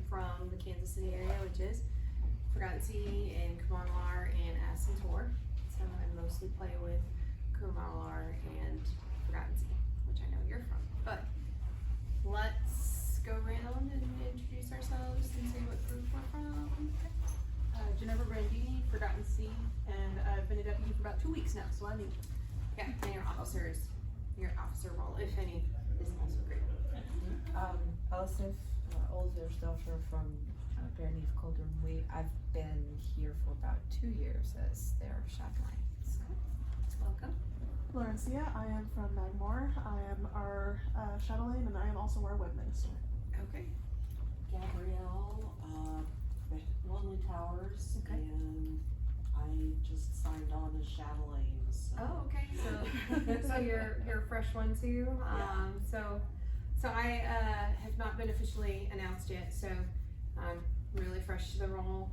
from the Kansas City area, which is Forgotten Sea and Kumanalar and Asintor. So I mostly play with Kumanalar and Forgotten Sea, which I know you're from. But let's go around and introduce ourselves and say what group we're from. Jennifer Brandini, Forgotten Sea, and I've been a deputy for about 2 weeks now, so I'm new. Yeah, and your officer role, if any, is also great. Elizabeth, older daughter from Bernie Cauldron. I've been here for about 2 years as their Chatelaine. So. Welcome. Laurencia, I am from Magmore. I am our Chatelaine, and I am also our web minister. Okay. Gabrielle, Lonely Towers, Okay. and I just signed on as Chatelaine. So. Oh, okay. So you're a fresh one too. So I have not been officially announced yet. So I'm really fresh to the role.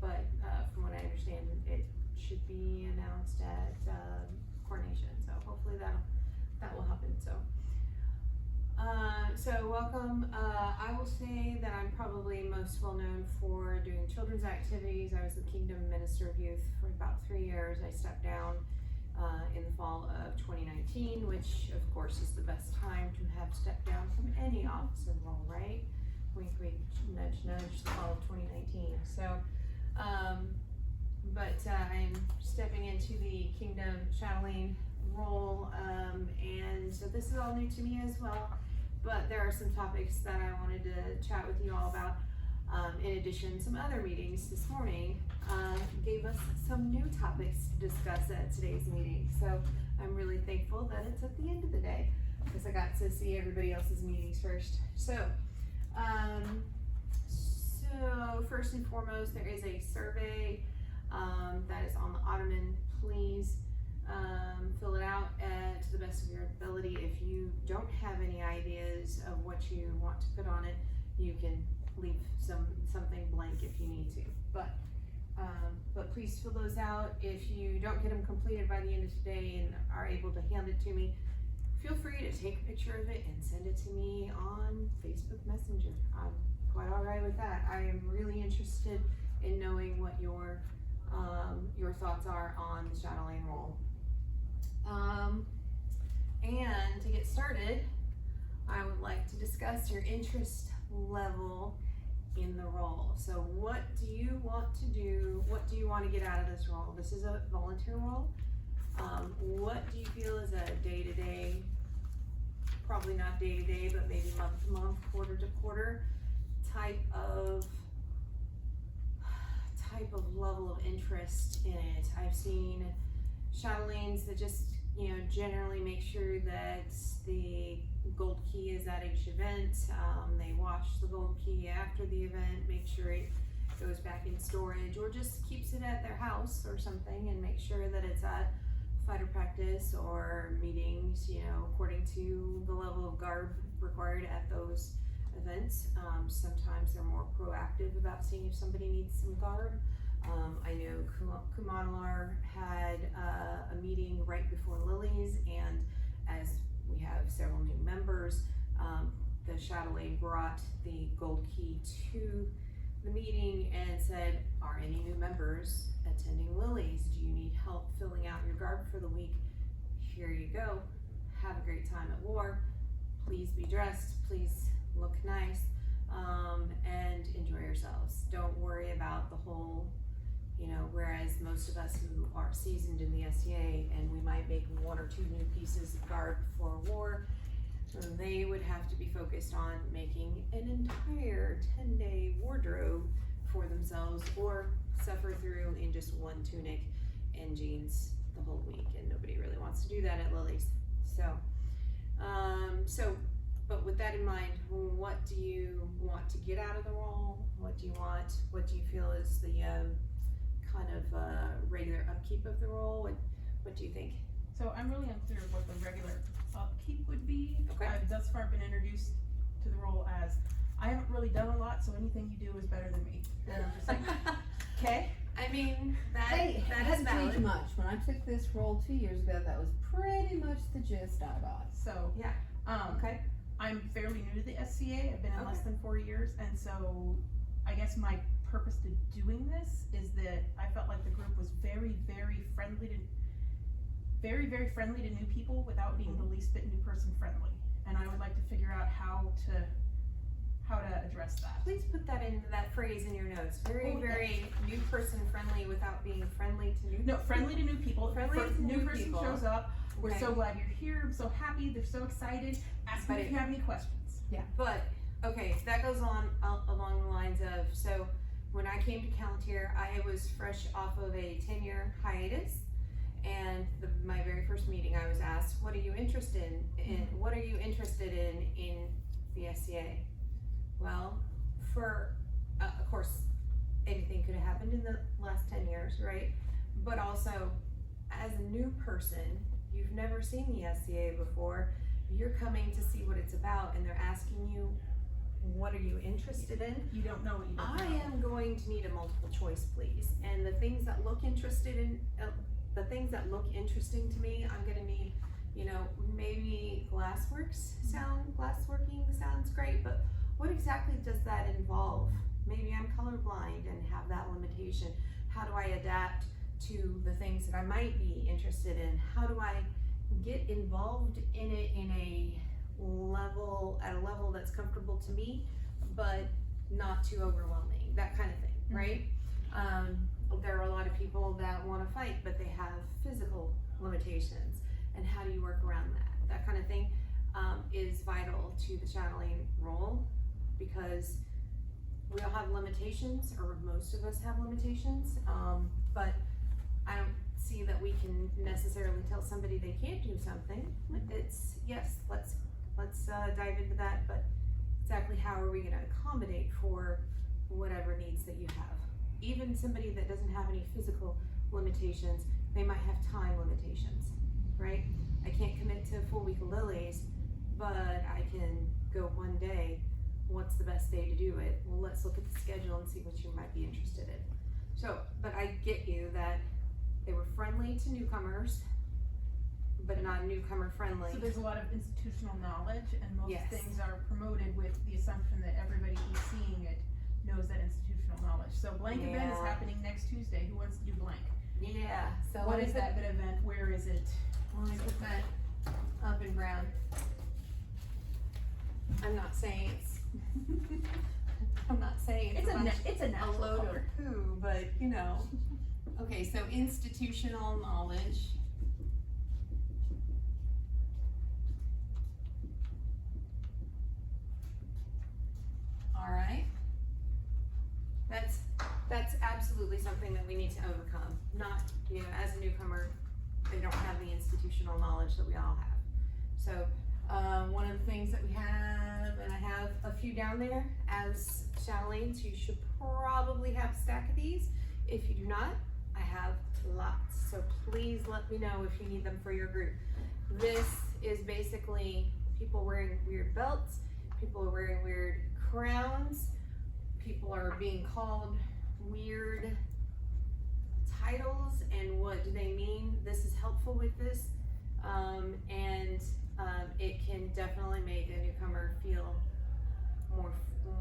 But from what I understand, it should be announced at coronation. So hopefully that will happen. So welcome. I will say that I'm probably most well known for doing children's activities. I was the Kingdom Minister of Youth for about 3 years. I stepped down in the fall of 2019, which of course is the best time to have stepped down from any officer role, right? Wink, wink, nudge, nudge, the fall of 2019. So, but I'm stepping into the Kingdom Chatelaine role, and so this is all new to me as well. But there are some topics that I wanted to chat with you all about. In addition, some other meetings this morning gave us some new topics to discuss at today's meeting. So I'm really thankful that it's at the end of the day because I got to see everybody else's meetings first. So first and foremost, there is a survey that is on the ottoman. Please fill it out to the best of your ability. If you don't have any ideas of what you want to put on it, you can leave something blank if you need to. But please fill those out. If you don't get them completed by the end of today and are able to hand it to me, feel free to take a picture of it and send it to me on Facebook Messenger. I'm quite all right with that. I am really interested in knowing what your thoughts are on the Chatelaine role. And to get started, I would like to discuss your interest level in the role. So what do you want to do? What do you want to get out of this role? This is a volunteer role. What do you feel is a day-to-day, probably not day-to-day, but maybe month-to-month, quarter-to-quarter type of level of interest in it? I've seen Chatelaines that just, generally make sure that the gold key is at each event. They wash the gold key after the event, make sure it goes back in storage, or just keeps it at their house or something and make sure that it's at fighter practice or meetings, according to the level of garb required at those events. Sometimes they're more proactive about seeing if somebody needs some garb. I know Kumanalar had a meeting right before Lily's, and as we have several new members, the Chatelaine brought the gold key to the meeting and said, are any new members attending Lily's? Do you need help filling out your garb for the week? Here you go. Have a great time at war. Please be dressed. Please look nice, and enjoy yourselves. Don't worry about the whole, whereas most of us who are seasoned in the SCA and we might make 1 or 2 new pieces of garb for war, they would have to be focused on making an entire 10-day wardrobe for themselves or suffer through in just 1 tunic and jeans the whole week, and nobody really wants to do that at Lily's. But with that in mind, what do you want to get out of the role? What do you feel is the kind of regular upkeep of the role? What do you think? So I'm really unclear of what the regular upkeep would be. Okay. I've thus far been introduced to the role as, I haven't really done a lot, so anything you do is better than me. And I'm just like, okay. I mean, that Hasn't is valid. changed much. When I took this role 2 years ago, that was pretty much the gist I got. So Yeah. okay. I'm fairly new to the SCA. I've been in less Okay. than 4 years, and so I guess my purpose to doing this is that I felt like the group was very, very friendly to new people without being the least bit new person friendly. And I would like to figure out how to address that. Please put that in, that phrase in your notes. Very, Oh, very new person friendly without being friendly to new. No, friendly to new people. Friendly If to a new new person people. shows up, we're Okay. so glad you're here. I'm so happy. They're so excited. Ask me But if you have any questions. But, okay, that goes on along the lines of, so when I came to CalonCon, I was fresh off of a 10-year hiatus. And my very first meeting, I was asked, what are you interested in? What are you interested in the SCA? Well, of course, anything could have happened in the last 10 years, right? But also, as a new person, you've never seen the SCA before, you're coming to see what it's about, and they're asking you, what are you interested in? You don't know what you don't I know. am going to need a multiple choice, please. And the things that look interesting to me, I'm gonna need, maybe glassworking sounds great, but what exactly does that involve? Maybe I'm colorblind and have that limitation. How do I adapt to the things that I might be interested in? How do I get involved in it at a level that's comfortable to me, but not too overwhelming, that kind of thing, right? There are a lot of people that wanna fight, but they have physical limitations, and how do you work around that? That kind of thing, is vital to the Chatelaine role, because we all have limitations, or most of us have limitations, but I don't see that we can necessarily tell somebody they can't do something. It's, yes, let's dive into that, but exactly how are we gonna accommodate for whatever needs that you have? Even somebody that doesn't have any physical limitations, they might have time limitations, right? I can't commit to a full week of lilies, but I can go one day. What's the best day to do it? Well, let's look at the schedule and see what you might be interested in. So, but I get you that they were friendly to newcomers, but not newcomer friendly. So there's a lot of institutional knowledge, and most Yes. things are promoted with the assumption that everybody who's seeing it knows that institutional knowledge. So blank event is Yeah. happening next Tuesday. Who wants to do blank? Yeah, so What is that event? Where is it? Let me put that up in brown. I'm not saying it's It's a a natural load color. of poo, but Okay, so institutional knowledge. Alright. That's absolutely something that we need to overcome. Not, as a newcomer, they don't have the institutional knowledge that we all have. So, one of the things that we have, and I have a few down there, as Chatelaines, you should probably have a stack of these. If you do not, I have lots, so please let me know if you need them for your group. This is basically people wearing weird belts, people are wearing weird crowns, people are being called weird titles, and what do they mean? This is helpful with this, and it can definitely make a newcomer feel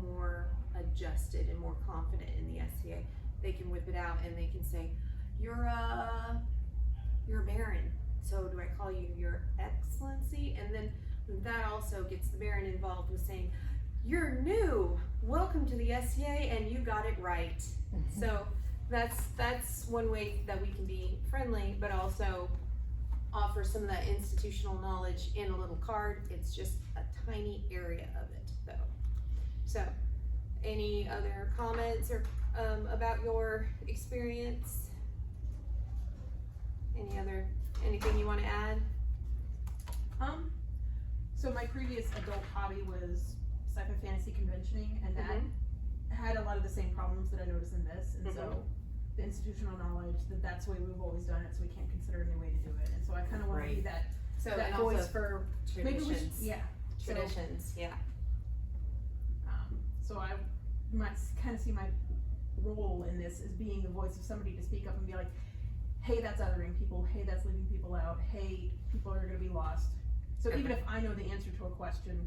more adjusted and more confident in the SCA. They can whip it out and they can say, you're a Baron, so do I call you Your Excellency? And then that also gets the Baron involved with saying, you're new, welcome to the SCA, and you got it right. So that's one way that we can be friendly, but also offer some of that institutional knowledge in a little card. It's just a tiny area of it, though. So, any other comments or about your experience? Anything you want to add? So my previous adult hobby was sci-fi fantasy conventioning, and that had a lot of the same problems that I noticed in this, and so the institutional knowledge that's the way we've always done it, so we can't consider a new way to do it, and so I kind of want to be that So that and voice also for maybe we should, traditions. Traditions, yeah. So I might kind of see my role in this as being the voice of somebody to speak up and be like, hey, that's othering people, hey, that's leaving people out, hey, people are gonna be lost. So even if I know the answer to a question,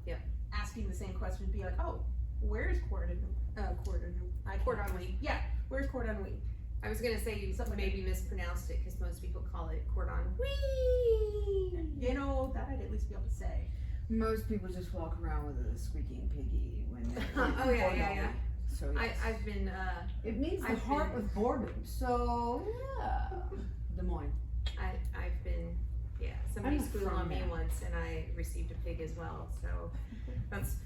Yep. asking the same question, be like, oh, where's cordon bleu? Yeah, where's cordon bleu? I was gonna say you Something like maybe mispronounced it because most people call it cordon wee. You know, that I'd at least be able to say. Most people just walk around with a squeaking piggy when they're Oh, yeah. So yes. I've been It means the I've heart been- of boredom. So yeah, Des Moines. I've been somebody I'm not squealed from on me there. once and I received a pig as well. So that's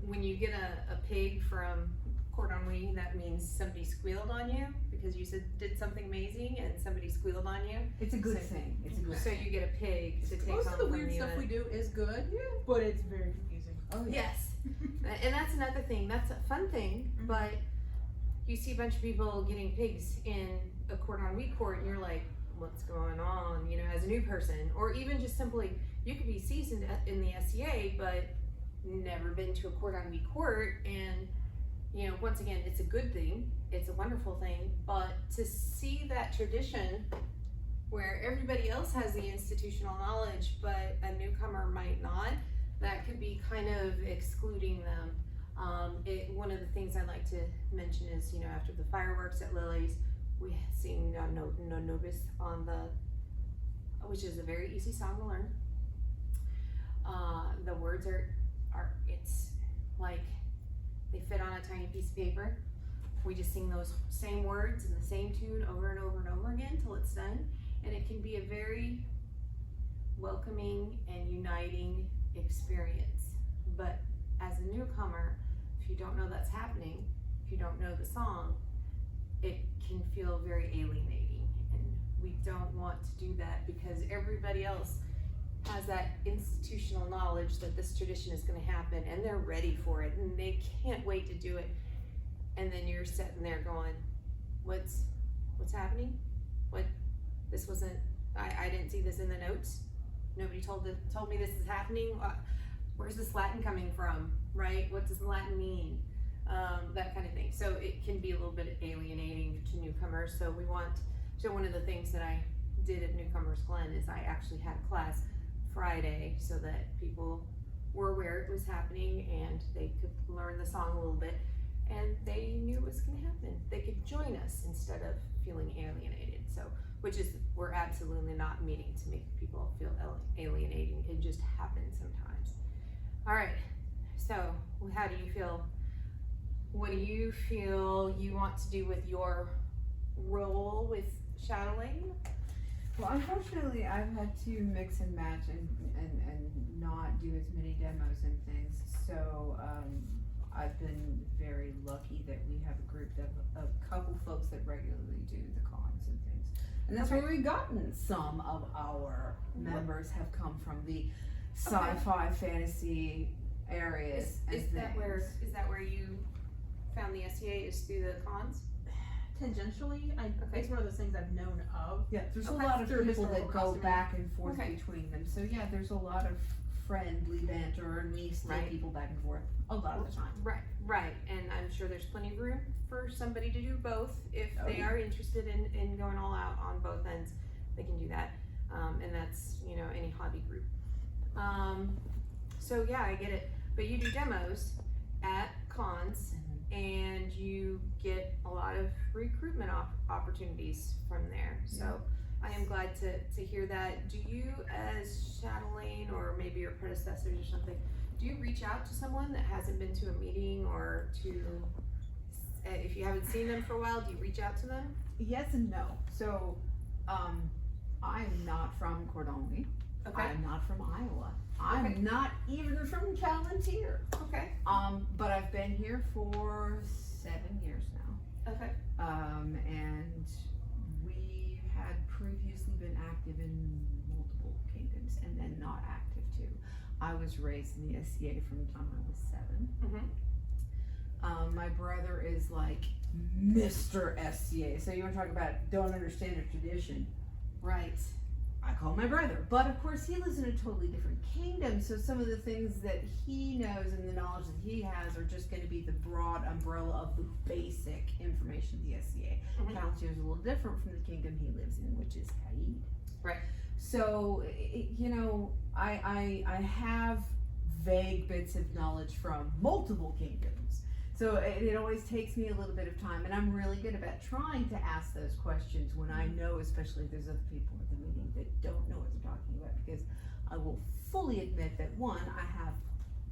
when you get a pig from cordon bleu, that means somebody squealed on you because you did something amazing and somebody squealed on you. It's a good thing. It's a good So thing. you get a pig to take Most home of the from weird the stuff we event. do is good, but it's very confusing. Oh yeah. Yes, and that's another thing. That's a fun thing, Mhm. but you see a bunch of people getting pigs in a cordon bleu court, and you're like, "What's going on?" You know, as a new person, or even just simply, you could be seasoned in the SCA, but never been to a cordon bleu court, and you know, once again, it's a good thing. It's a wonderful thing, but to see that tradition where everybody else has the institutional knowledge, but a newcomer might not, that could be kind of excluding them. One of the things I'd like to mention is, you know, after the fireworks at Lily's, we sing No Novus on which is a very easy song to learn. The words it's like they fit on a tiny piece of paper. We just sing those same words in the same tune over and over and over again till it's done. And it can be a very welcoming and uniting experience. But as a newcomer, if you don't know that's happening, if you don't know the song, it can feel very alienating. And we don't want to do that because everybody else has that institutional knowledge that this tradition is going to happen and they're ready for it and they can't wait to do it. And then you're sitting there going, what's happening? This wasn't, I didn't see this in the notes. Nobody told me this is happening. Where's this Latin coming from, right? What does Latin mean? That kind of thing. So it can be a little bit alienating to newcomers. So one of the things that I did at Newcomers Glen is I actually had a class Friday so that people were aware it was happening and they could learn the song a little bit and they knew it was going to happen. They could join us instead of feeling alienated. So, we're absolutely not meaning to make people feel alienating. It just happens sometimes. All right. So, how do you feel? What do you feel you want to do with your role with Chatelaine? Well, unfortunately, I've had to mix and match and not do as many demos and things. So I've been very lucky that we have a group of a couple folks that regularly do the cons and things. And that's where we've gotten some of our members have come from the sci-fi fantasy areas and Is things. that where you found the SCA is through the cons? Tangentially, it's one of those things I've known of. Yeah, there's Okay. a lot of Through people that historical go costuming. back and forth Okay. between them. So yeah, there's a lot of friendly banter and we stay Right. people back and forth a lot of the time. Right, and I'm sure there's plenty of room for somebody to do both if Oh, they yeah. are interested in going all out on both ends. They can do that, and that's any hobby group. So yeah, I get it. But you do demos at cons, and you get a lot of recruitment opportunities from there. So I am glad to hear that. Do you, as Chatelaine or maybe your predecessors or something, do you reach out to someone that hasn't been to a meeting or if you haven't seen them for a while, do you reach out to them? Yes and no. So, I'm not from Cordon Bleu. Okay. I'm not from Iowa. I'm Okay. not even from Calontier. Okay. But I've been here for 7 years now. Okay. And we had previously been active in multiple kingdoms and then not active too. I was raised in the SCA from the time I was 7. Mm-hmm. My brother is like Mr. SCA. So you want to talk about don't understand a tradition. Right. I call my brother. But of course he lives in a totally different kingdom, so some of the things that he knows and the knowledge that he has are just going to be the broad umbrella of the basic information of the SCA. Mhm. Calontier is a little different from the kingdom he lives in, which is Haid. Right. So, I have vague bits of knowledge from multiple kingdoms. So it always takes me a little bit of time, and I'm really good about trying to ask those questions when I know, especially if there's other people at the meeting that don't know what they're talking about, because I will fully admit that one, I have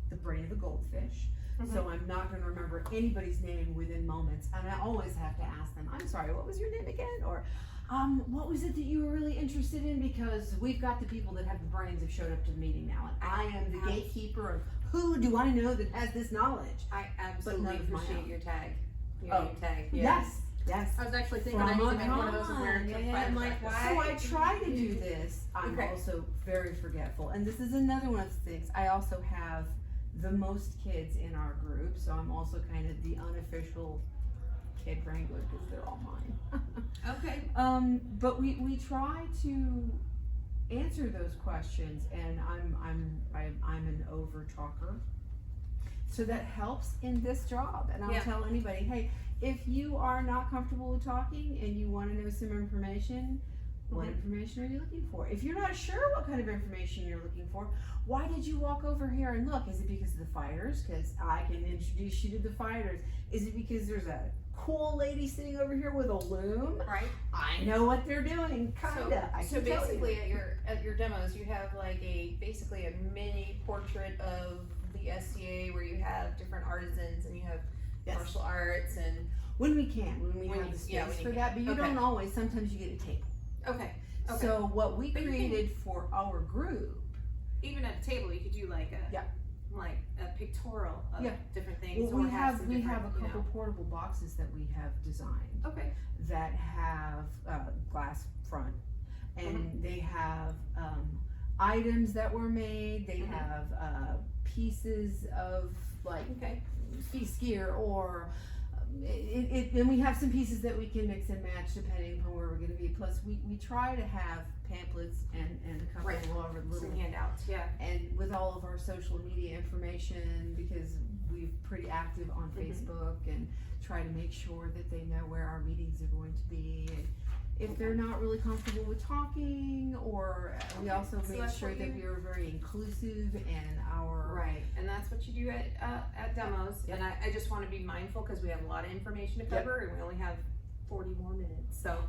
the brain of a goldfish, so I'm not going to remember anybody's name within moments, and I always have to ask them, I'm sorry, what was your name again? Or what was it that you were really interested in? Because we've got the people that have the brains have showed up to the meeting now, and I am the gatekeeper of who do I know that has this knowledge. I absolutely none of my appreciate own. your tag. Your Oh. name tag. Yes, yes. I was actually thinking I need to make one of those and wear it to Yeah, I'm like, practice. why? So I try to do this. I'm Okay. also very forgetful, and this is another one of the things. I also have the most kids in our group, so I'm also kind of the unofficial kid wrangler because they're all mine. Okay. But we try to answer those questions, and I'm an over talker, so that helps in this job. And I'll Yeah. tell anybody, hey, if you are not comfortable with talking and you want to know some information, what information are you looking for? If you're not sure what kind of information you're looking for, why did you walk over here and look? Is it because of the fighters? Because I can introduce you to the fighters. Is it because there's a cool lady sitting over here with a loom? Right. I know what they're doing, kinda. I So can tell you. basically, at your demos, you have like basically a mini portrait of the SCA where you have different artisans and you have Yes. martial arts and When we can, when we When have you- the space yeah, when you for can. that, but you Okay. don't always. Sometimes you get a table. okay. So what we But you can- created for our group, Even at a table, you could do like a Yeah. like a pictorial of Yeah. different things. well, or we have some a different, couple you know. portable boxes that we have designed Okay. that have glass front, and they have items that were made. They have pieces of like Okay. piece gear, or and we have some pieces that we can mix and match depending upon where we're going to be. Plus, we try to have pamphlets and a couple Right. of other little, Some handouts. Yeah. and with all of our social media information, because we're pretty active on Facebook and try to make sure that they know where our meetings are going to be. And if they're not really comfortable with talking, or we also So make that's sure what that you- we are very inclusive in our Right, and that's what you do at demos. Yep. And I just want to be mindful because we have a lot of information to cover, and we only have 40 more minutes. So,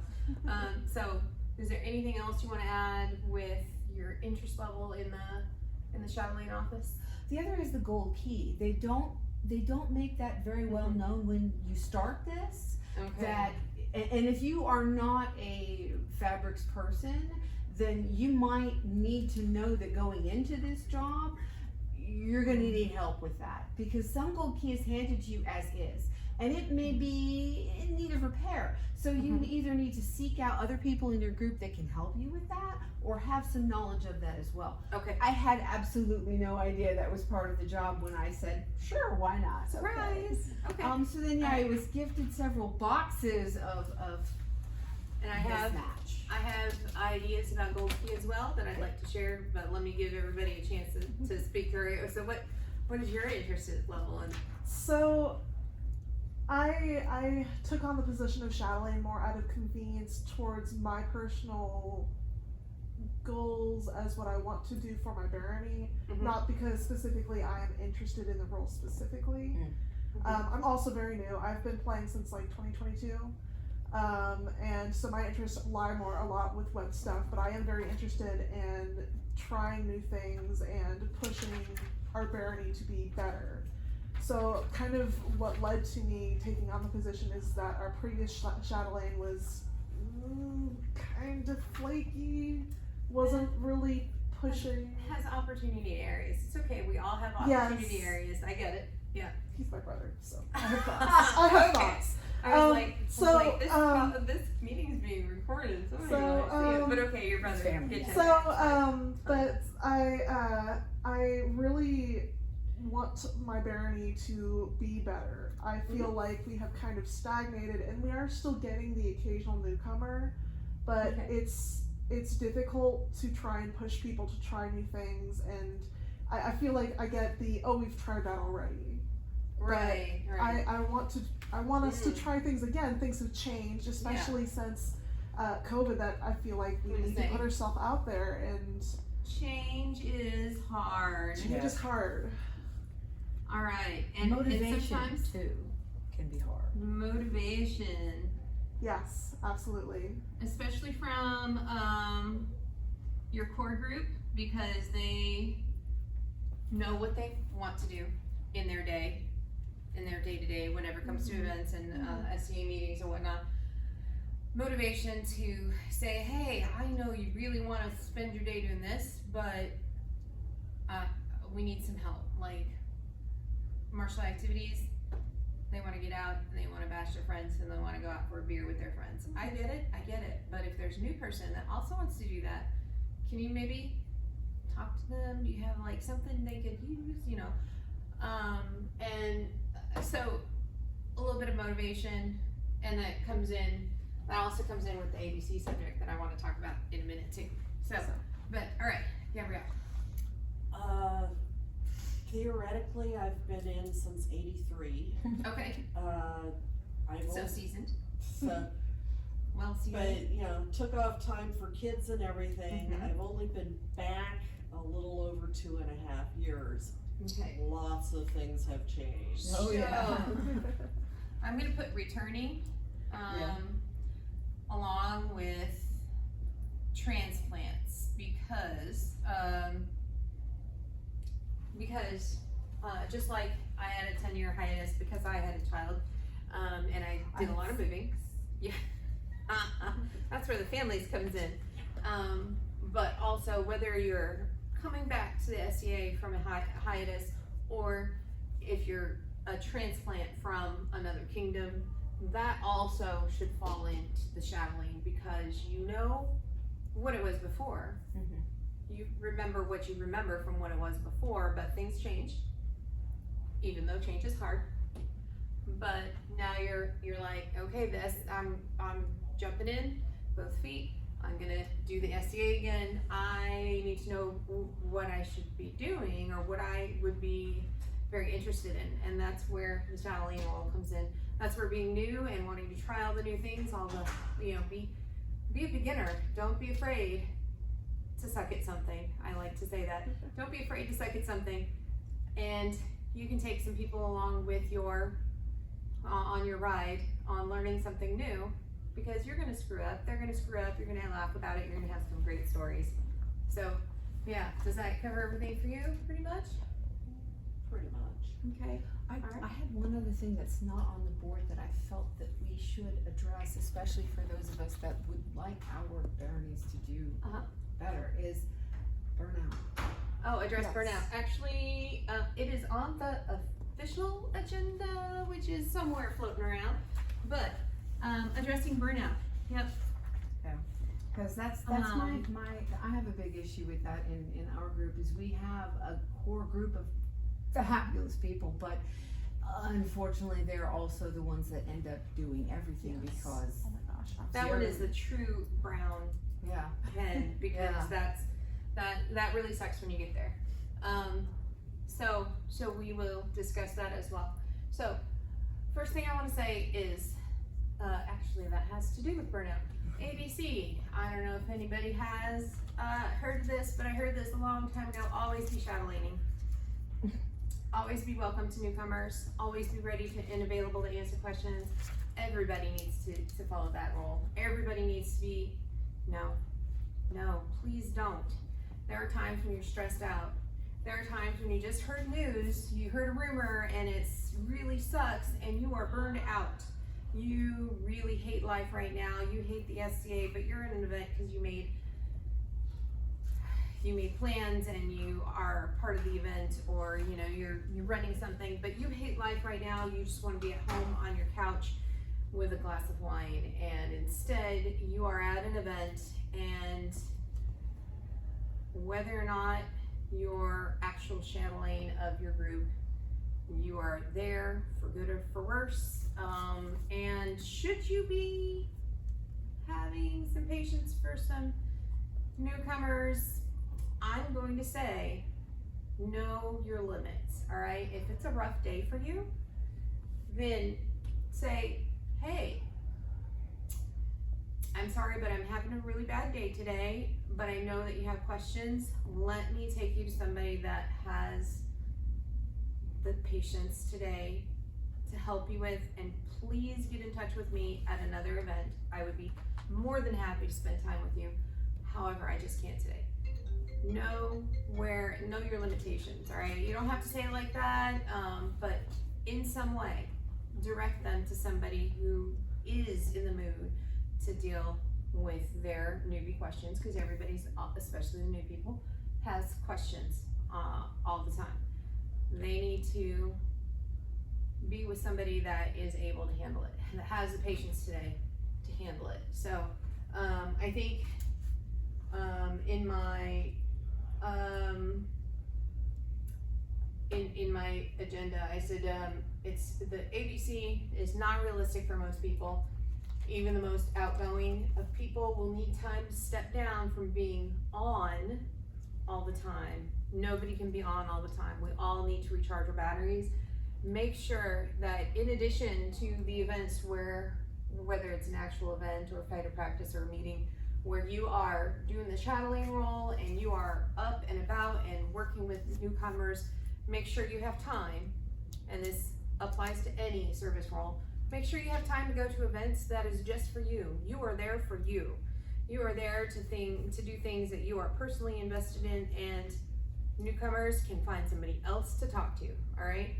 so is there anything else you want to add with your interest level in the Chatelaine office? The other is the gold key. They don't make that very well known when you start this. Okay. That and if you are not a fabrics person, then you might need to know that going into this job, you're gonna need help with that, because some gold key is handed to you as is, and it may be in need of repair. So you either need to seek out other people in your group that can help you with that, or have some knowledge of that as well. Okay. I had absolutely no idea that was part of the job when I said, sure, why not? Okay. Surprise. Okay. So then, I was gifted several boxes of And I have mismatch. ideas about gold key as well that I'd like to share, but let me give everybody a chance to speak through it. So what is your interest level in? So, I took on the position of Chatelaine more out of convenience towards my personal goals as what I want to do for my barony, not because specifically I am interested in the role specifically. I'm also very new. I've been playing since like 2022. And so my interests lie a lot with web stuff, but I am very interested in trying new things and pushing our barony to be better. So kind of what led to me taking on the position is that our previous Chatelaine was kind of flaky, wasn't really pushing. Has opportunity areas. It's okay. We all have opportunity Yes. areas. I get it. He's my brother, so I have thoughts. I have Okay. thoughts. I was like, so, this meeting's being recorded. So, So, but okay, your brother. family. Get to So, it. but I really want my barony to be better. I feel like we have kind of stagnated, and we are still getting the occasional newcomer, but Okay. it's difficult to try and push people to try new things, and I feel like I get we've tried that already. Right. I want us to try things again. Things have changed, especially since COVID. That I feel like we need to put ourselves out there, and Change is hard. Change is hard. All right, and Motivation sometimes too can be hard. motivation, Yes, absolutely. especially from your core group, because they know what they want to do in their day, in their day-to-day, whenever it comes to events and SCA meetings and whatnot. Motivation to say, hey, I know you really want to spend your day doing this, but we need some help. Like martial activities, they want to get out and they want to bash their friends and they want to go out for a beer with their friends. I get it. But if there's a new person that also wants to do that, can you maybe talk to them? Do you have like something they could use, you know? And so a little bit of motivation, and that also comes in with the ABC subject that I want to talk about in a minute too. So, but all right, Gabrielle. Theoretically, I've been in since '83. Okay, I've so only, seasoned. so, Well seasoned. but you know, took off time for kids and everything. Mhm. I've only been back a little over 2.5 years. Okay. Lots of things have changed. Oh, yeah. I'm gonna put returning, Yeah. along with transplants because just like I had a 10-year hiatus because I had a child, and I did a lot of moving. Yeah, that's where the families comes in. But also whether you're coming back to the SCA from a hiatus, or if you're a transplant from another kingdom, that also should fall into the Chatelaine, because you know what it was before. Mhm. You remember what you remember from what it was before, but things change, even though change is hard. But now you're like, okay, I'm jumping in both feet. I'm gonna do the SCA again. I need to know what I should be doing or what I would be very interested in, and that's where the Chatelaine role comes in. That's where being new and wanting to try all the new things, all the, you know, be a beginner. Don't be afraid to suck at something. I like to say that. Don't be afraid to suck at something, and you can take some people along with your on your ride on learning something new, because you're gonna screw up, they're gonna screw up, you're gonna laugh about it, you're gonna have some great stories. So yeah, does that cover everything for you pretty much? Pretty much. Okay. I Alright. had one other thing that's not on the board that I felt that we should address, especially for those of us that would like our baronies to do better, is burnout. Oh, address Yes. burnout. Actually, it is on the official agenda, which is somewhere floating around, but addressing burnout. Yep. Cause that's my, I have a big issue with that in our group, is we have a core group of fabulous people, but unfortunately they're also the ones that end up doing everything because, Oh my gosh. That one is the true brown yeah. pen, because Yeah. that really sucks when you get there. So we will discuss that as well. So first thing I want to say is actually that has to do with burnout. ABC. I don't know if anybody has heard of this, but I heard this a long time ago. Always be Chatelaine. Always be welcome to newcomers. Always be ready to and available to answer questions. Everybody needs to follow that role. Everybody needs to be, no, please don't. There are times when you're stressed out. There are times when you just heard news, you heard a rumor, and it really sucks, and you are burned out. You really hate life right now. You hate the SCA, but you're in an event because you made plans and you are part of the event, or you know you're running something, but you hate life right now. You just want to be at home on your couch with a glass of wine, and instead you are at an event, and whether or not you're actual Chatelaine of your group, you are there for good or for worse. And should you be having some patience for some newcomers, I'm going to say, know your limits, all right? If it's a rough day for you, then say, hey, I I'm sorry, but I'm having a really bad day today, but I know that you have questions. Let me take you to somebody that has the patience today to help you with, and please get in touch with me at another event. I would be more than happy to spend time with you. However, I just can't today. Know your limitations, all right? You don't have to say it like that, but in some way, direct them to somebody who is in the mood to deal with their newbie questions, because everybody's, especially the new people, has questions all the time. They need to be with somebody that is able to handle it, that has the patience today to handle it. So I think in my agenda, I said it's the ABC is not realistic for most people. Even the most outgoing of people will need time to step down from being on all the time. Nobody can be on all the time. We all need to recharge our batteries. Make sure that in addition to the events whether it's an actual event or fighter practice or a meeting, where you are doing the Chatelaine role and you are up and about and working with newcomers, make sure you have time, and this applies to any service role, make sure you have time to go to events that is just for you. You are there for you. You are there to do things that you are personally invested in, and newcomers can find somebody else to talk to, all right?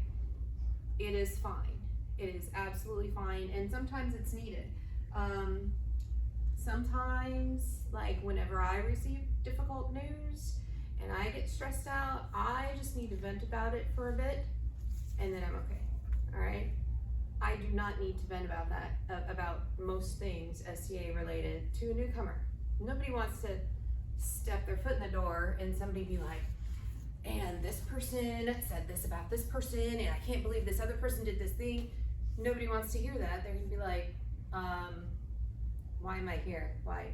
It is fine. It is absolutely fine, and sometimes it's needed. Sometimes, like whenever I receive difficult news and I get stressed out, I just need to vent about it for a bit, and then I'm okay, all right? I do not need to vent about that, about most things STA related to a newcomer. Nobody wants to step their foot in the door and somebody be like, and this person said this about this person, and I can't believe this other person did this thing. Nobody wants to hear that. They're gonna be like, why am I here? Why?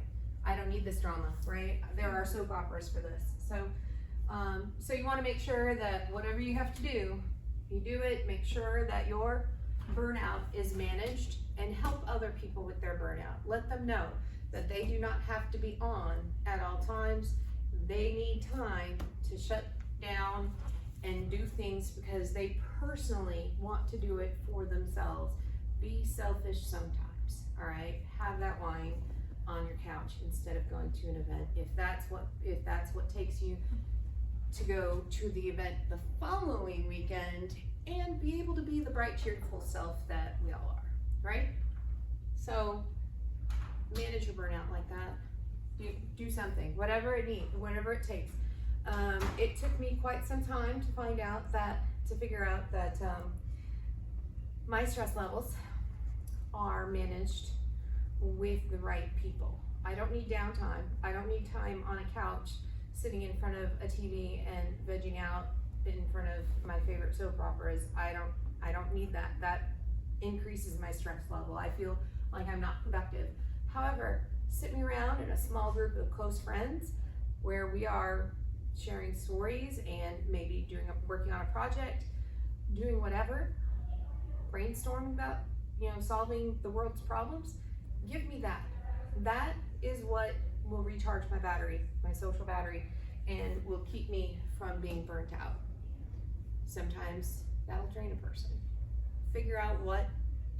I don't need this drama, right? There are soap operas for this. So you wanna make sure that whatever you have to do, you do it. Make sure that your burnout is managed, and help other people with their burnout. Let them know that they do not have to be on at all times. They need time to shut down and do things because they personally want to do it for themselves. Be selfish sometimes, all right? Have that wine on your couch instead of going to an event. If that's what takes you to go to the event the following weekend and be able to be the bright, cheerful self that we all are, right? So manage your burnout like that. Do something, whatever it takes. It took me quite some time to figure out that my stress levels are managed with the right people. I don't need downtime. I don't need time on a couch sitting in front of a TV and vegging out in front of my favorite soap operas. I don't need that. That increases my stress level. I feel like I'm not productive. However, sit me around in a small group of close friends where we are sharing stories and maybe working on a project, doing whatever, brainstorming about, solving the world's problems. Give me that. That is what will recharge my battery, my social battery, and will keep me from being burnt out. Sometimes that'll drain a person. Figure out what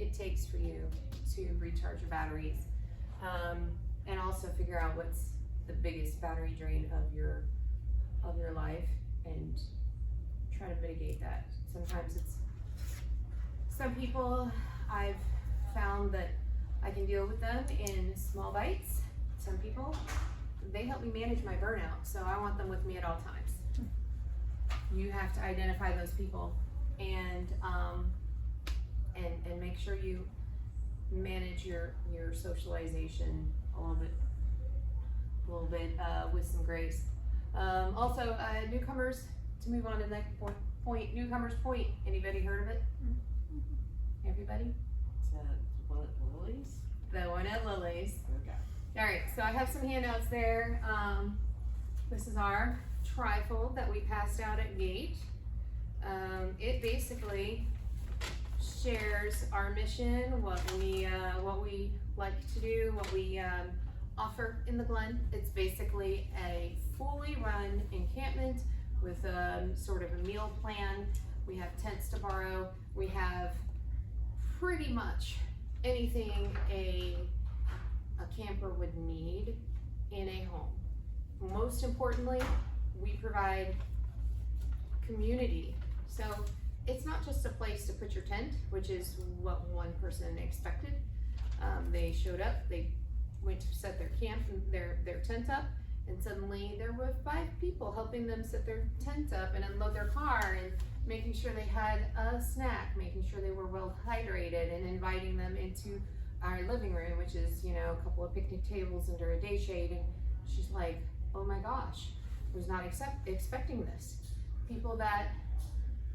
it takes for you to recharge your batteries, and also figure out what's the biggest battery drain of your life and try to mitigate that. Sometimes some people I've found that I can deal with them in small bites. Some people, they help me manage my burnout, so I want them with me at all times. You have to identify those people and make sure you manage your socialization a little bit with some grace. Also, newcomers, to move on to the next point, Newcomers Point. Anybody heard of it? Everybody? Is that one at Lily's? The one at Lily's. Okay. All right, so I have some handouts there. This is our trifold that we passed out at gate. It basically shares our mission, what we like to do, what we offer in the Glen. It's basically a fully run encampment with sort of a meal plan. We have tents to borrow. We have pretty much anything a camper would need in a home. Most importantly, we provide community. So it's not just a place to put your tent, which is what one person expected. They showed up, they went to set their camp, their tent up, and suddenly there were 5 people helping them set their tent up and unload their car and making sure they had a snack, making sure they were well hydrated, and inviting them into our living room, which is, you know, a couple of picnic tables under a day shade. And she's like, oh my gosh, was not expecting this. People that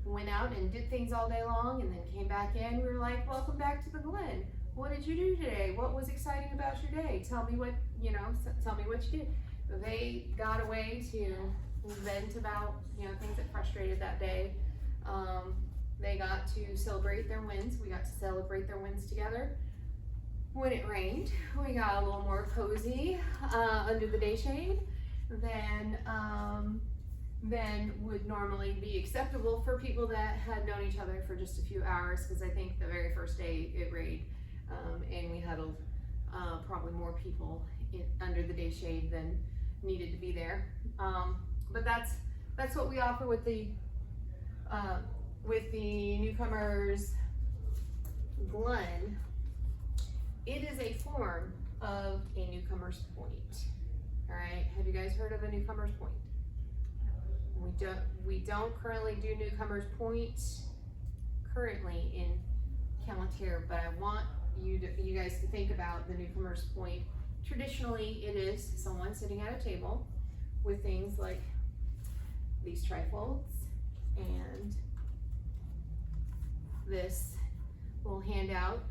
went out and did things all day long and then came back in, we were like, welcome back to the Glen. What did you do today? What was exciting about your day? Tell me what, you know, tell me what you did. They got away to vent about, you know, things that frustrated that day. They got to celebrate their wins. We got to celebrate their wins together. When it rained, we got a little more cozy under the day shade than would normally be acceptable for people that had known each other for just a few hours, because I think the very first day it rained and we huddled probably more people under the day shade than needed to be there. But that's what we offer with the newcomers Glen. It is a form of a newcomer's point. All right, have you guys heard of a newcomer's point? We don't currently do newcomer's point currently in CalonCon, but I want you guys to think about the newcomer's point. Traditionally, it is someone sitting at a table with things like these trifolds and this little handout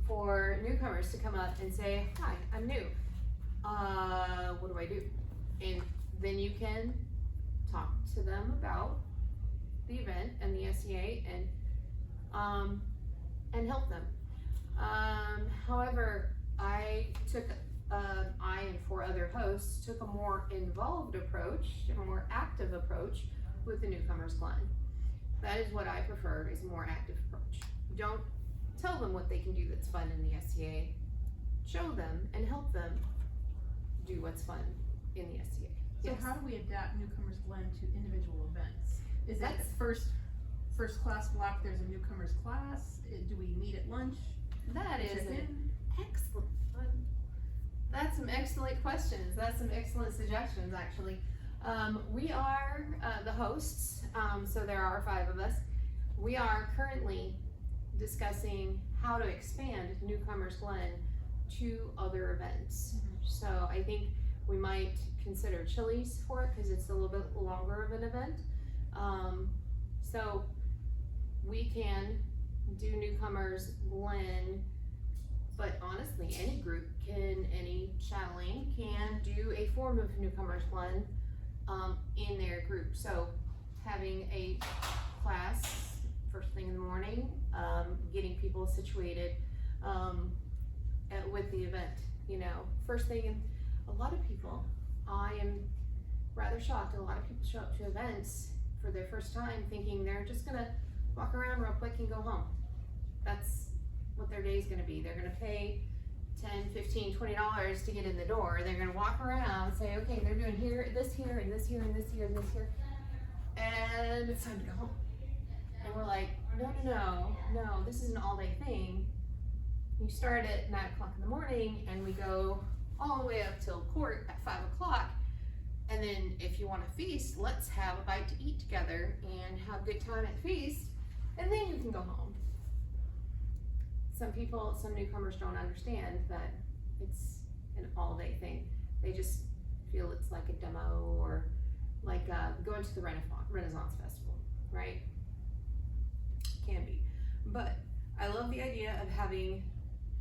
for newcomers to come up and say, hi, I'm new. What do I do? And then you can talk to them about the event and the SCA and help them. However, I and 4 other hosts took a more involved approach, a more active approach with the newcomers Glen. That is what I prefer, is a more active approach. Don't tell them what they can do that's fun in the SCA. Show them and help them do what's fun in the SCA. So Yes. how do we adapt Newcomers Glen to individual events? Is That's- it first class block, there's a newcomers class? Do we meet at lunch? That is Check an in? excellent. That's some excellent questions. That's some excellent suggestions, actually. We are the hosts, so there are 5 of us. We are currently discussing how to expand Newcomers Glen to other events. So I think we might consider Chili's for it because it's a little bit longer of an event. So we can do Newcomers Glen, but honestly, any group can, any Chatelaine can do a form of Newcomers Glen in their group. So having a class first thing in the morning, getting people situated with the event, you know, first thing. And a lot of people, I am rather shocked, a lot of people show up to events for their first time thinking they're just gonna walk around real quick and go home. That's what their day's gonna be. They're gonna pay $10, $15, $20 to get in the door. They're gonna walk around and say, okay, they're doing this here, and this here, and this here, and this here, and it's time to go home. And we're like, no, this is an all-day thing. You start at 9 o'clock in the morning, and we go all the way up till court at 5 o'clock. And then if you want to feast, let's have a bite to eat together and have a good time at feast, and then you can go home. Some newcomers don't understand that it's an all-day thing. They just feel it's like a demo or like going to the Renaissance Festival, right? Can be. But I love the idea of having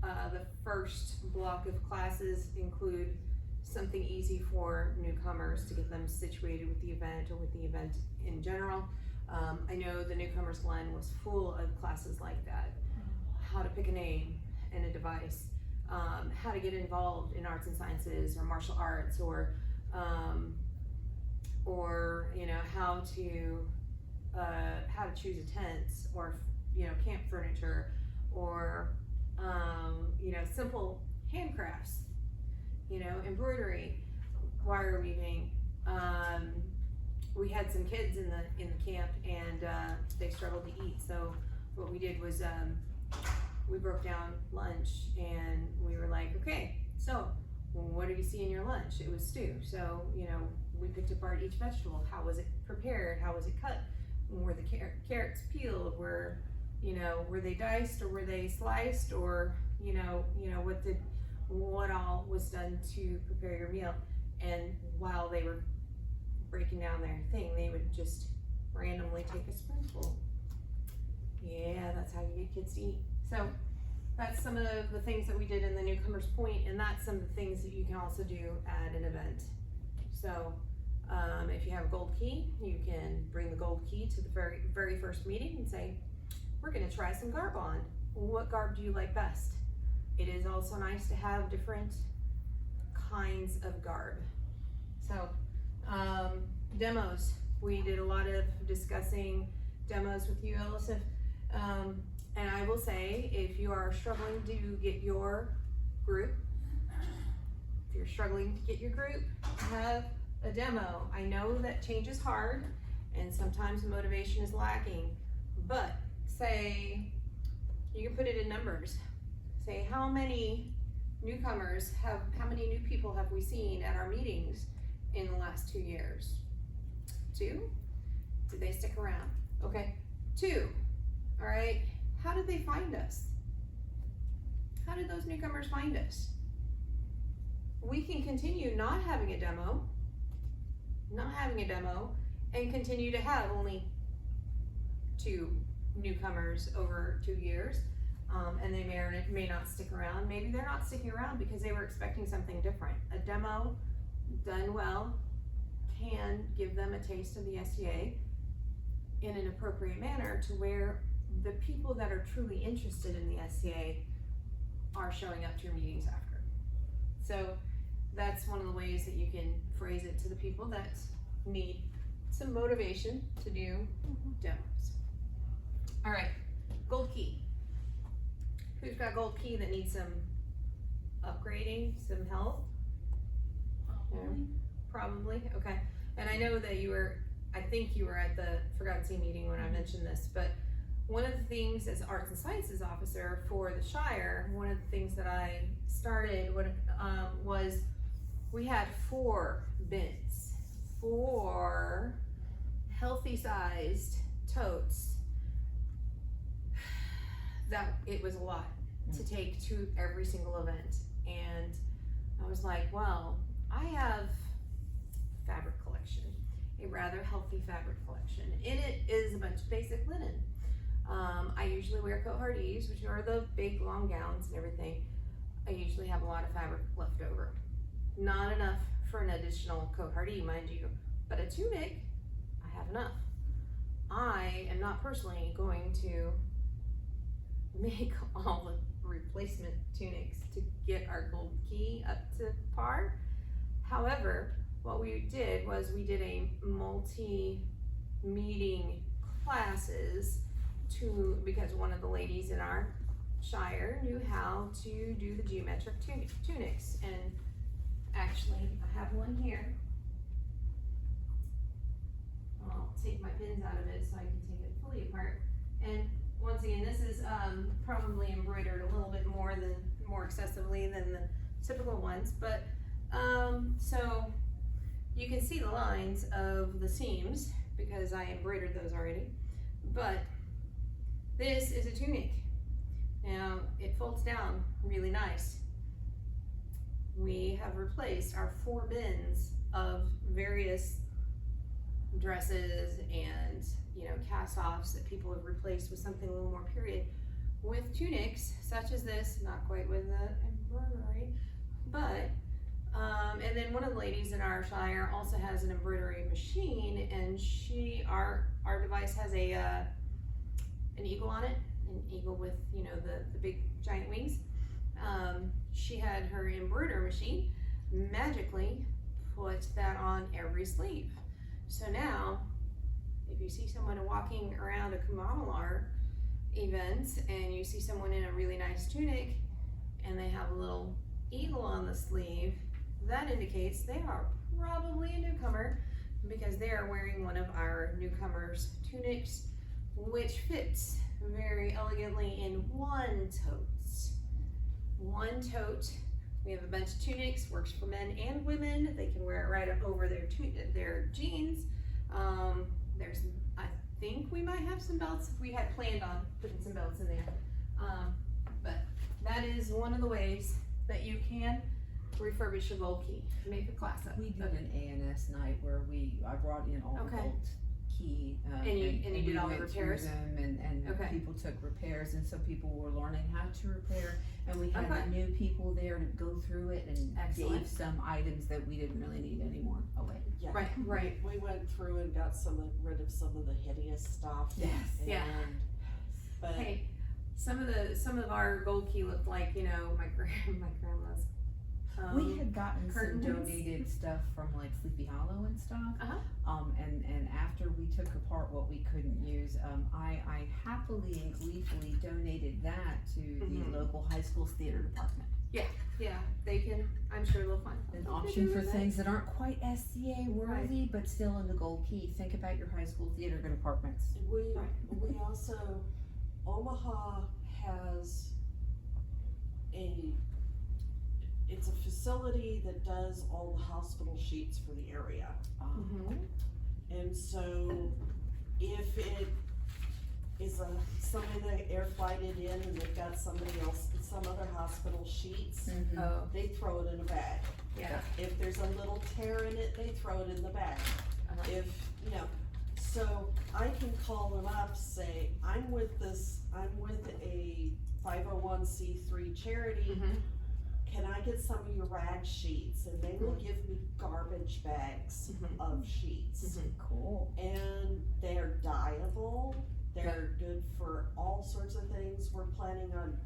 the first block of classes include something easy for newcomers to get them situated with the event or with the event in general. I know the Newcomers Glen was full of classes like that. How to pick a name and a device, how to get involved in arts and sciences or martial arts, or you know, how to choose a tent, or, you know, camp furniture, or you know, simple handcrafts, you know, embroidery, wire weaving. We had some kids in the camp, and they struggled to eat, so what we did was we broke down lunch, and we were like, okay, so what do you see in your lunch? It was stew. So, you know, we picked apart each vegetable. How was it prepared? How was it cut? Were the carrots peeled? Were they diced, or were they sliced, or you know what all was done to prepare your meal? And while they were breaking down their thing, they would just randomly take a spoonful. Yeah, that's how you get kids to eat. So that's some of the things that we did in the Newcomers Point, and that's some of the things that you can also do at an event. So if you have a gold key, you can bring the gold key to the very first meeting and say, we're gonna try some garb on. What garb do you like best? It is also nice to have different kinds of garb. So demos, we did a lot of discussing demos with you, Alyssa. And I will say, if you are struggling to get your group, have a demo. I know that change is hard, and sometimes motivation is lacking, but say, you can put it in numbers. Say, how many new people have we seen at our meetings in the last 2 years? 2? Did they stick around? Okay, 2. All right, how did they find us? How did those newcomers find us? We can continue not having a demo, and continue to have only 2 newcomers over 2 years, and they may or may not stick around. Maybe they're not sticking around because they were expecting something different. A demo done well can give them a taste of the SCA in an appropriate manner, to where the people that are truly interested in the SCA are showing up to your meetings after. So that's one of the ways that you can phrase it to the people that need some motivation to do demos. All right, gold key. Who's got gold key that needs some upgrading, some help? Probably, okay. And I know that I think you were at the Forgotten Sea meeting when I mentioned this, but one of the things as Arts and Sciences Officer for the Shire, one of the things that I started was we had 4 bins, 4 healthy sized totes. That it was a lot to take to every single event. And I was like, well, I have fabric collection, a rather healthy fabric collection. In it is a bunch of basic linen. I usually wear cohorties, which are the big long gowns and everything. I usually have a lot of fabric left over. Not enough for an additional cohortie, mind you, but a tunic, I have enough. I am not personally going to make all the replacement tunics to get our gold key up to par. However, what we did was we did a multi-meeting classes because one of the ladies in our Shire knew how to do the geometric tunics, and actually I have one here. I'll take my pins out of it so I can take it fully apart. And once again, this is probably embroidered a little bit more excessively than the typical ones, but so you can see the lines of the seams because I embroidered those already. But this is a tunic. Now it folds down really nice. We have replaced our 4 bins of various dresses and cast-offs that people have replaced with something a little more period, with tunics such as this, not quite with the embroidery, but And then one of the ladies in our shire also has an embroidery machine, and our device has an eagle on it, an eagle with, you know, the big giant wings. She had her embroidery machine magically put that on every sleeve. So now, if you see someone walking around a Kumamalar event and you see someone in a really nice tunic and they have a little eagle on the sleeve, that indicates they are probably a newcomer because they are wearing one of our newcomers' tunics, which fits very elegantly in one tote. One tote. We have a bunch of tunics, works for men and women. They can wear it right up over their jeans. I think we might have some belts if we had planned on putting some belts in there. But that is one of the ways that you can refurbish a gold key, make a class up. We did an ANS night where I brought in all the Okay. gold key. And you we did all the went through repairs? them and Okay. people took repairs, and so people were learning how to repair, and we had Okay. new people there to go through it and Excellent. gave some items that we didn't really need anymore away. Yeah. Right. We went through and got rid of some of the hideous stuff. Yes. Yeah. But Hey, some of our gold key looked like, you know, my grandma's. We had gotten some curtains. donated stuff from like Sleepy Hollow and stuff. Uh-huh. And after we took apart what we couldn't use, I happily and gleefully donated that to Mhm. the local high school's theater department. Yeah, they can. I'm sure they'll find An something to option do for with it. things that aren't quite SCA worthy, but still in the gold key. Think about your high school theater departments. we Right. we also, Omaha has it's a facility that does all the hospital sheets for the area. Mhm. And so if it is somebody that air flighted in and they've got some other hospital sheets, Oh, they throw it in a bag. yeah. If there's a little tear in it, they throw it in the bag. Uh-huh. If, you know, so I can call them up, say, I'm with a 501c3 charity, Mhm. can I get some of your rag sheets? And they will give me garbage bags Mhm. of sheets. Mhm. Cool. And they're dyeable, they're good for all sorts of things. We're planning on,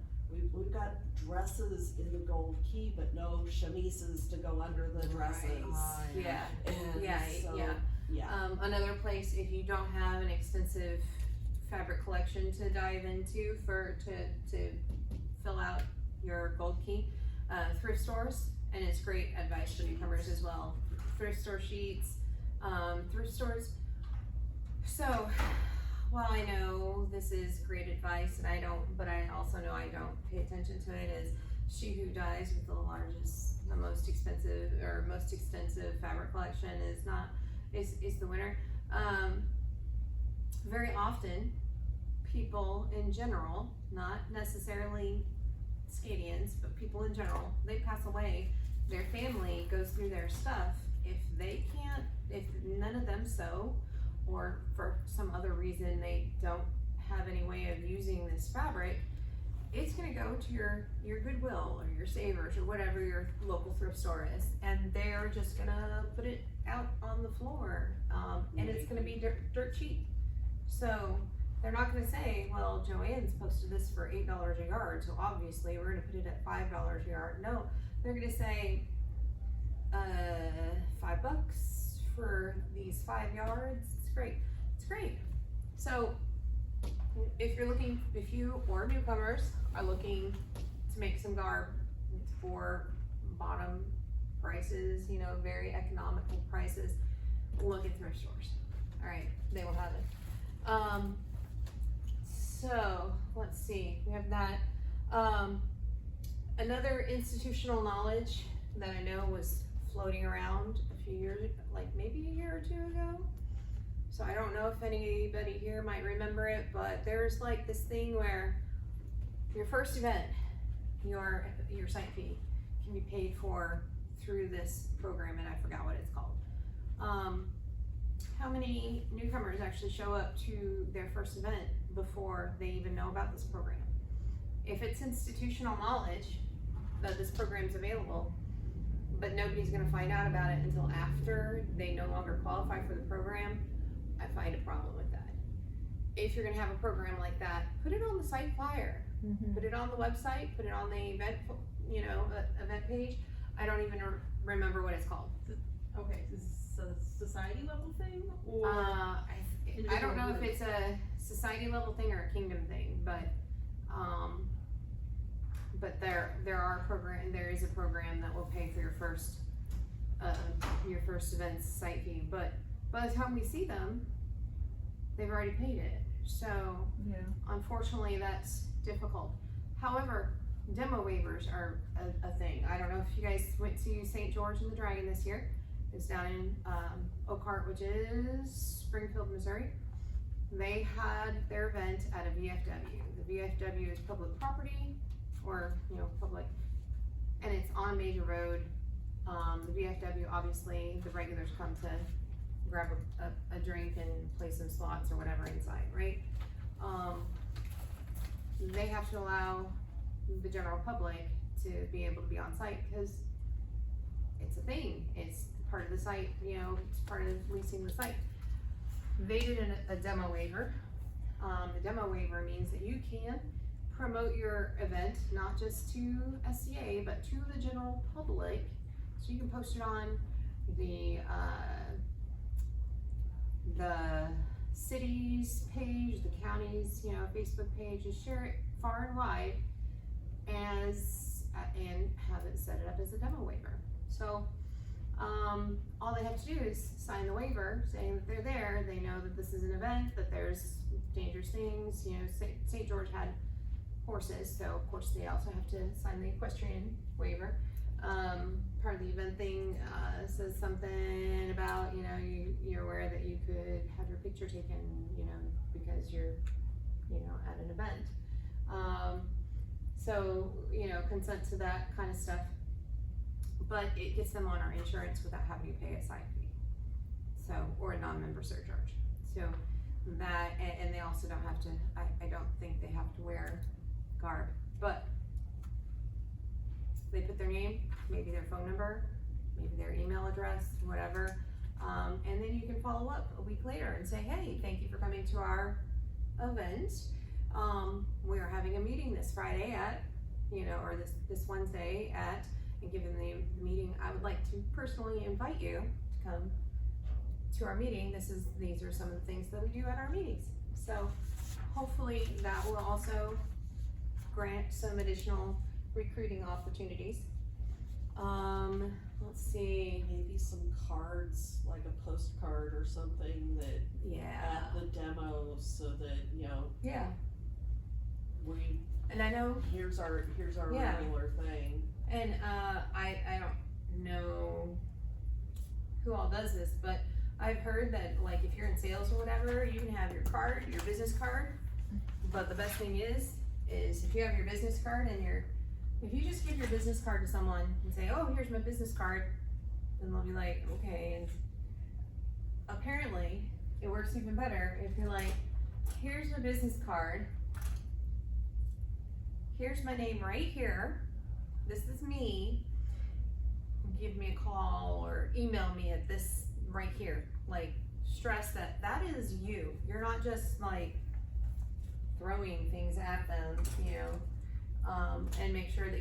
we've got dresses in the gold key, but no chemises to go under the dresses. Yeah. And Yeah, so, yeah. yeah. Another place, if you don't have an extensive fabric collection to dive into to fill out your gold key, thrift stores, and it's great advice for newcomers as well. Thrift store sheets, thrift stores. So, while I know this is great advice, and but I also know I don't pay attention to it, is she who dies with the most expensive fabric collection is the winner. Very often, people in general, not necessarily Scadians, but people in general, they pass away, their family goes through their stuff. If none of them sew, or for some other reason they don't have any way of using this fabric, it's gonna go to your Goodwill or your Savers or whatever your local thrift store is, and they're just gonna put it out on the floor, and it's gonna be dirt cheap. So they're not gonna say, well, Joanne's posted this for $8 a yard, so obviously we're gonna put it at $5 a yard. No, they're gonna say, $5 for these 5 yards. It's great. So if you or newcomers are looking to make some garb for bottom prices, you know, very economical prices, look at thrift stores. All right, they will have it. So let's see, we have that. Another institutional knowledge that I know was floating around a few years, like maybe a year or two ago. So I don't know if anybody here might remember it, but there's like this thing where your first event, your site fee can be paid for through this program, and I forgot what it's called. How many newcomers actually show up to their first event before they even know about this program? If it's institutional knowledge that this program's available, but nobody's gonna find out about it until after they no longer qualify for the program, I find a problem with that. If you're gonna have a program like that, put it on the site flyer, put it on the website, put it on the event, event page. I don't even remember what it's called. Okay, is this a society level thing, or? I don't know if it's a society level thing or a kingdom thing, but there is a program that will pay for your first event's site fee, but by the time we see them, they've already paid it. So Yeah. unfortunately that's difficult. However, demo waivers are a thing. I don't know if you guys went to St. George and the Dragon this year. It's down in Oakhart, which is Springfield, Missouri. They had their event at a VFW. The VFW is public property, or public, and it's on a major road. The VFW, obviously, the regulars come to grab a drink and play some slots or whatever inside, right? They have to allow the general public to be able to be on site because it's a thing. It's part of the site, it's part of leasing the site. They did a demo waiver. The demo waiver means that you can promote your event, not just to SCA, but to the general public. So you can post it on the city's page, the county's, Facebook page, and share it far and wide and have it set it up as a demo waiver. So all they have to do is sign the waiver saying that they're there, they know that this is an event, that there's dangerous things. St. George had horses, so of course they also have to sign the equestrian waiver. Part of the event thing says something about, you're aware that you could have your picture taken, because you're, at an event. So, consent to that kind of stuff. But it gets them on our insurance without having to pay a site fee. So, or a non-member surcharge. So that, and they also don't have to, I don't think they have to wear garb, but they put their name, maybe their phone number, maybe their email address, whatever. And then you can follow up a week later and say, hey, thank you for coming to our event. We're having a meeting this Friday at, or this Wednesday at, and give them the meeting. I would like to personally invite you to come to our meeting. These are some of the things that we do at our meetings. So hopefully that will also grant some additional recruiting opportunities. Let's see. Maybe some cards, like a postcard or something that Yeah. at the demo, so that Yeah. we. And I know. Here's our Yeah. regular thing. And I don't know who all does this, but I've heard that like if you're in sales or whatever, you can have your card, your business card. But the best thing is if you have your business card and if you just give your business card to someone and say, oh, here's my business card, then they'll be like, okay. And apparently it works even better if you're like, here's my business card, here's my name right here, this is me, give me a call or email me at this right here. Like, stress that is you. You're not just like throwing things at them, and make sure that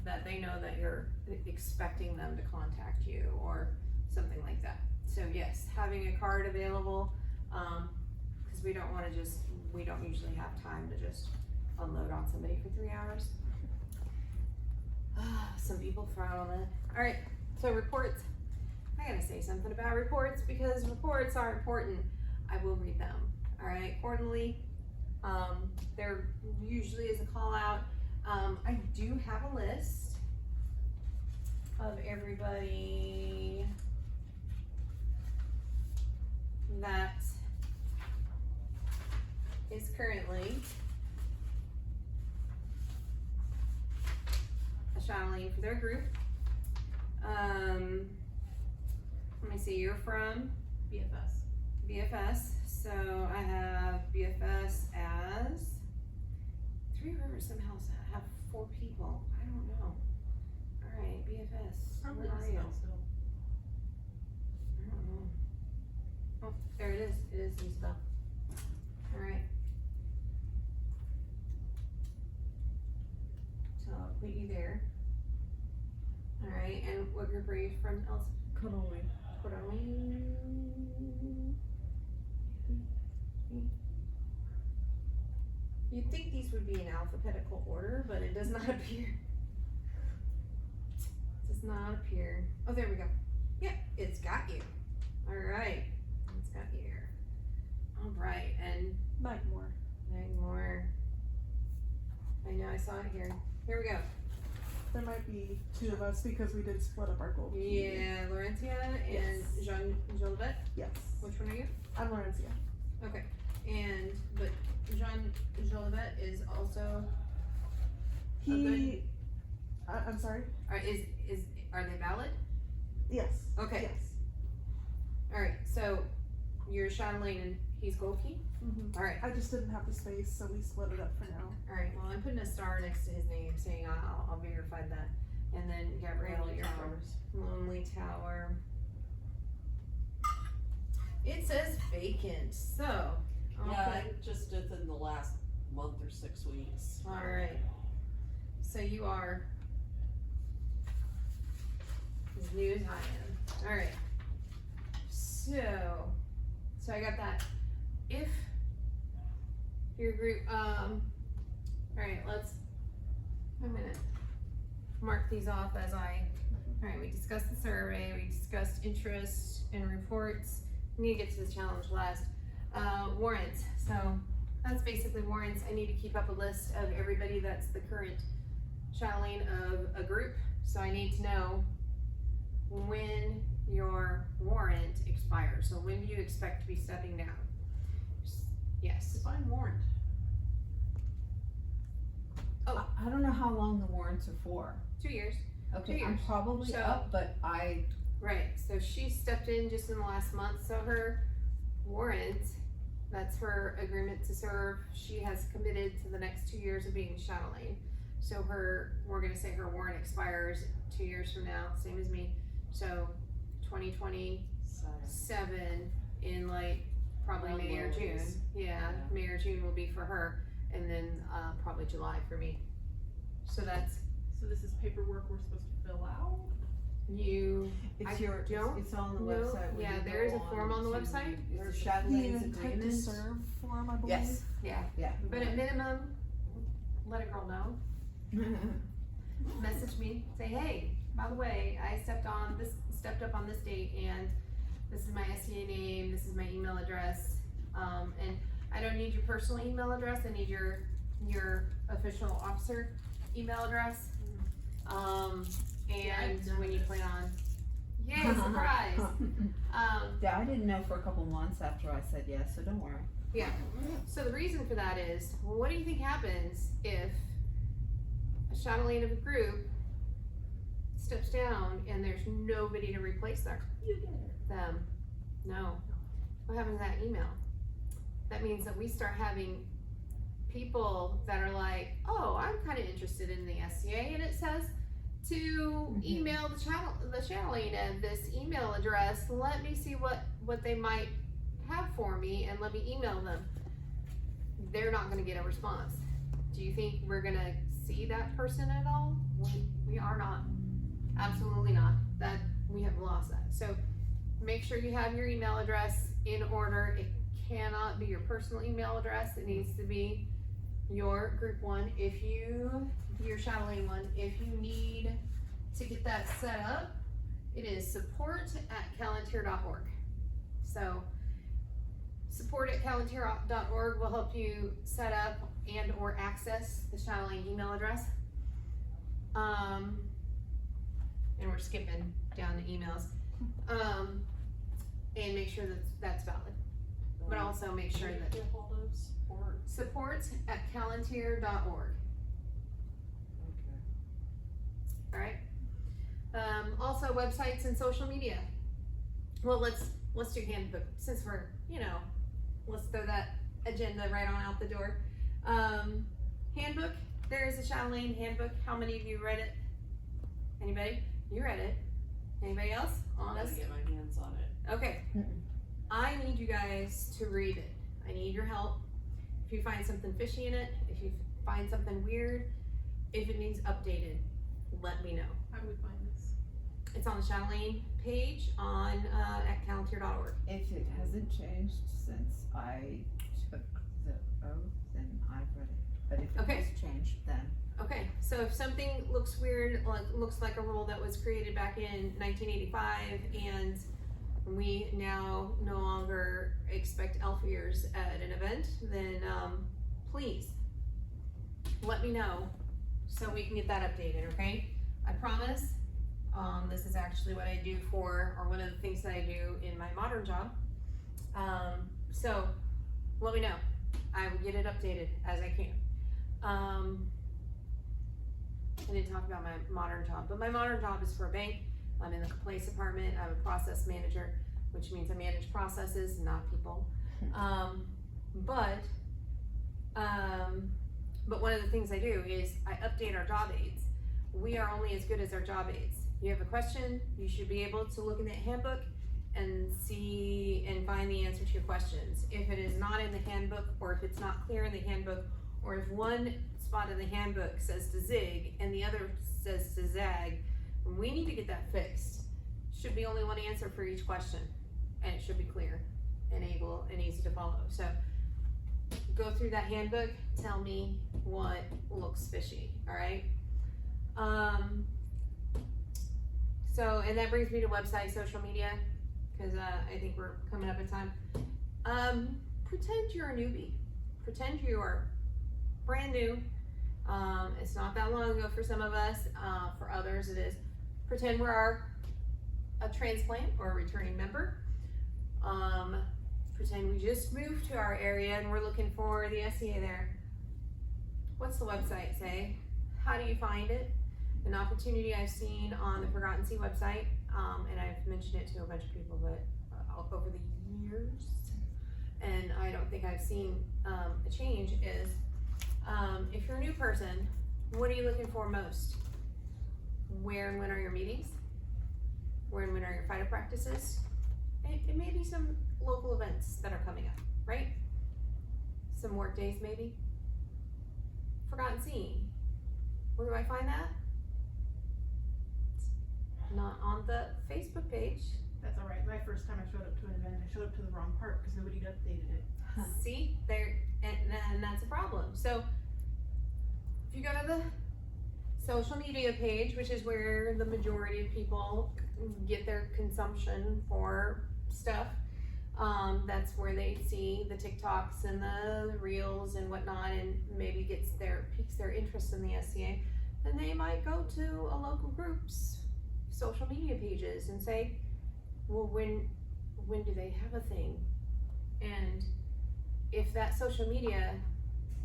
that they know that you're expecting them to contact you or something like that. So yes, having a card available, because we don't usually have time to just unload on somebody for 3 hours. Some people frown on it. All right, so reports. I gotta say something about reports because reports are important. I will read them. All right, quarterly. There usually is a call out. I do have a list of everybody that is currently a Chatelaine for their group. Let me see, you're from BFS. So I have BFS as Three Rivers somehow have 4 people. I don't know. All right, BFS. From Where are you? I don't know. Oh, there it is. It is Isabel. Alright. So I'll put you there. Alright, and what group are you from, Elsa? Chatelaine. You'd think these would be in alphabetical order, but it does not appear. Does not appear. Oh, there we go. Yep, it's got you. Alright, it's got you here. Alright, and Magmore. Magmore. I know, I saw it here. Here we go. There might be two of us because we did split up our gold. Yeah, Laurentia and Jean Jolivet. Yes. Which one are you? I'm Laurencia. Okay, and but Jean Jolivet is also He. I'm sorry. are they valid? Yes. Okay. Yes. All right, so you're Chatelaine and he's Golkey. Mm-hmm. All right, I just didn't have the space, so we split it up for now. all right. Well, I'm putting a star next to his name, saying I'll verify that. And then Gabrielle, you're from Lonely Tower. It says vacant, so I'll Yeah, put- I just did in the last month or 6 weeks. all right. So you are as new as I am. All right. So I got that. If your group, all right, I'm gonna mark these off as all right, we discussed the survey, we discussed interest and reports. We need to get to the challenge last. Warrants, so that's basically warrants. I need to keep up a list of everybody that's the current Chatelaine of a group. So I need to know when your warrant expires. So when do you expect to be stepping down? Yes. Define warrant. I don't know how long the warrants are for. 2 years. Okay, 2 I'm years. probably So- up, but Right, so she stepped in just in the last month, so her warrant, that's her agreement to serve, she has committed to the next 2 years of being Chatelaine. So we're gonna say her warrant expires 2 years from now, same as me, so 2027 in like probably Around May or June. Lori's. Yeah, Yeah. May or June will be for her, and then probably July for me. So that's So this is paperwork we're supposed to fill out? you. it's I your, don't it's on the know. website. when Yeah, you there is go a form on the to- website. There's The Chatelane's intent to agreement. serve form, I believe. Yes, Yeah, yeah. but at minimum, let a girl know. Message me, say, hey, by the way, I stepped up on this date, and this is my SCA name, this is my email address, and I don't need your personal email address, I need your official officer email address, and when you plan on, yay, surprise, Yeah, I didn't know for a couple months after I said yes, so don't worry. yeah, so the reason for that is, well, what do you think happens if a Chatelaine of a group steps down and there's nobody to replace them? No. What happens to that email? That means that we start having people that are like, oh, I'm kind of interested in the SCA, and it says to email the Chatelaine at this email address. Let me see what they might have for me, and let me email them. They're not going to get a response. Do you think we're going to see that person at all? We are not. Absolutely not. That we have lost that. So make sure you have your email address in order. It cannot be your personal email address. It needs to be your group one. Your Chatelaine one, if you need to get that set up, it is support@calontier.org. So support@calontier.org will help you set up and or access the Chatelaine email address. And we're skipping down the emails. And make sure that that's valid. But also make sure that Get hold of support. support@calontier.org. Okay. Alright. Also websites and social media. Well, let's do handbook, since we're, let's throw that agenda right on out the door. Handbook, there is a Chatelaine handbook. How many of you read it? Anybody? You read it. Anybody else on Gotta this? get my hands on it. Okay. Mm-mm. I need you guys to read it. I need your help. If you find something fishy in it, if you find something weird, if it needs updated, let me know. How do we find this? It's on the Chatelaine page on at calontier.org. If it hasn't changed since I took the oath, then I've read it. But if it Okay. has changed, then Okay, so if something looks weird, like looks like a rule that was created back in 1985, and we now no longer expect elf ears at an event, then please let me know so we can get that updated. Okay, I promise. This is actually what I do for, or one of the things that I do in my modern job. So let me know. I will get it updated as I can. I didn't talk about my modern job, but my modern job is for a bank. I'm in the complaints department. I'm a process manager, which means I manage processes, not people. But one of the things I do is I update our job aids. We are only as good as our job aids. You have a question, you should be able to look in the handbook and see and find the answer to your questions. If it is not in the handbook, or if it's not clear in the handbook, or if one spot in the handbook says to zig and the other says to zag, we need to get that fixed. Should be only one answer for each question, and it should be clear and able and easy to follow. So go through that handbook, tell me what looks fishy, all right? So, and that brings me to website, social media, because I think we're coming up in time. Pretend you're a newbie. Pretend you are brand new. It's not that long ago for some of us. For others, it is. Pretend we're a transplant or a returning member. Pretend we just moved to our area and we're looking for the SCA there. What's the website say? How do you find it? An opportunity I've seen on the Forgotten Sea website, and I've mentioned it to a bunch of people, but over the years, and I don't think I've seen a change, is if you're a new person, what are you looking for most? Where and when are your meetings? Where and when are your fighter practices? It may be some local events that are coming up, right? Some work days maybe. Forgotten Sea. Where do I find that? Not on the Facebook page. That's all right. My first time I showed up to an event, I showed up to the wrong part because nobody had updated it. See, there, and that's a problem. So if you go to the social media page, which is where the majority of people get their consumption for stuff, that's where they see the TikToks and the reels and whatnot, and maybe piques their interest in the SCA. Then they might go to a local group's social media pages and say, well, when do they have a thing? And if that social media,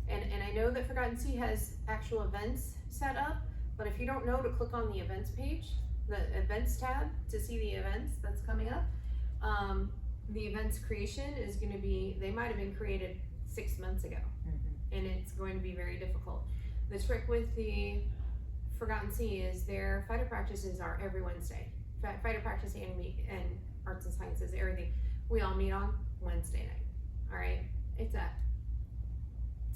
and I know that Forgotten Sea has actual events set up, but if you don't know to click on the events page, the events tab, to see the events that's coming up, the events creation is going to be, they might have been created 6 months ago, and it's going to be very difficult. The trick with the Forgotten Sea is their fighter practices are every Wednesday. Fighter practice and arts and sciences, everything. We all meet on Wednesday night. All right, it's at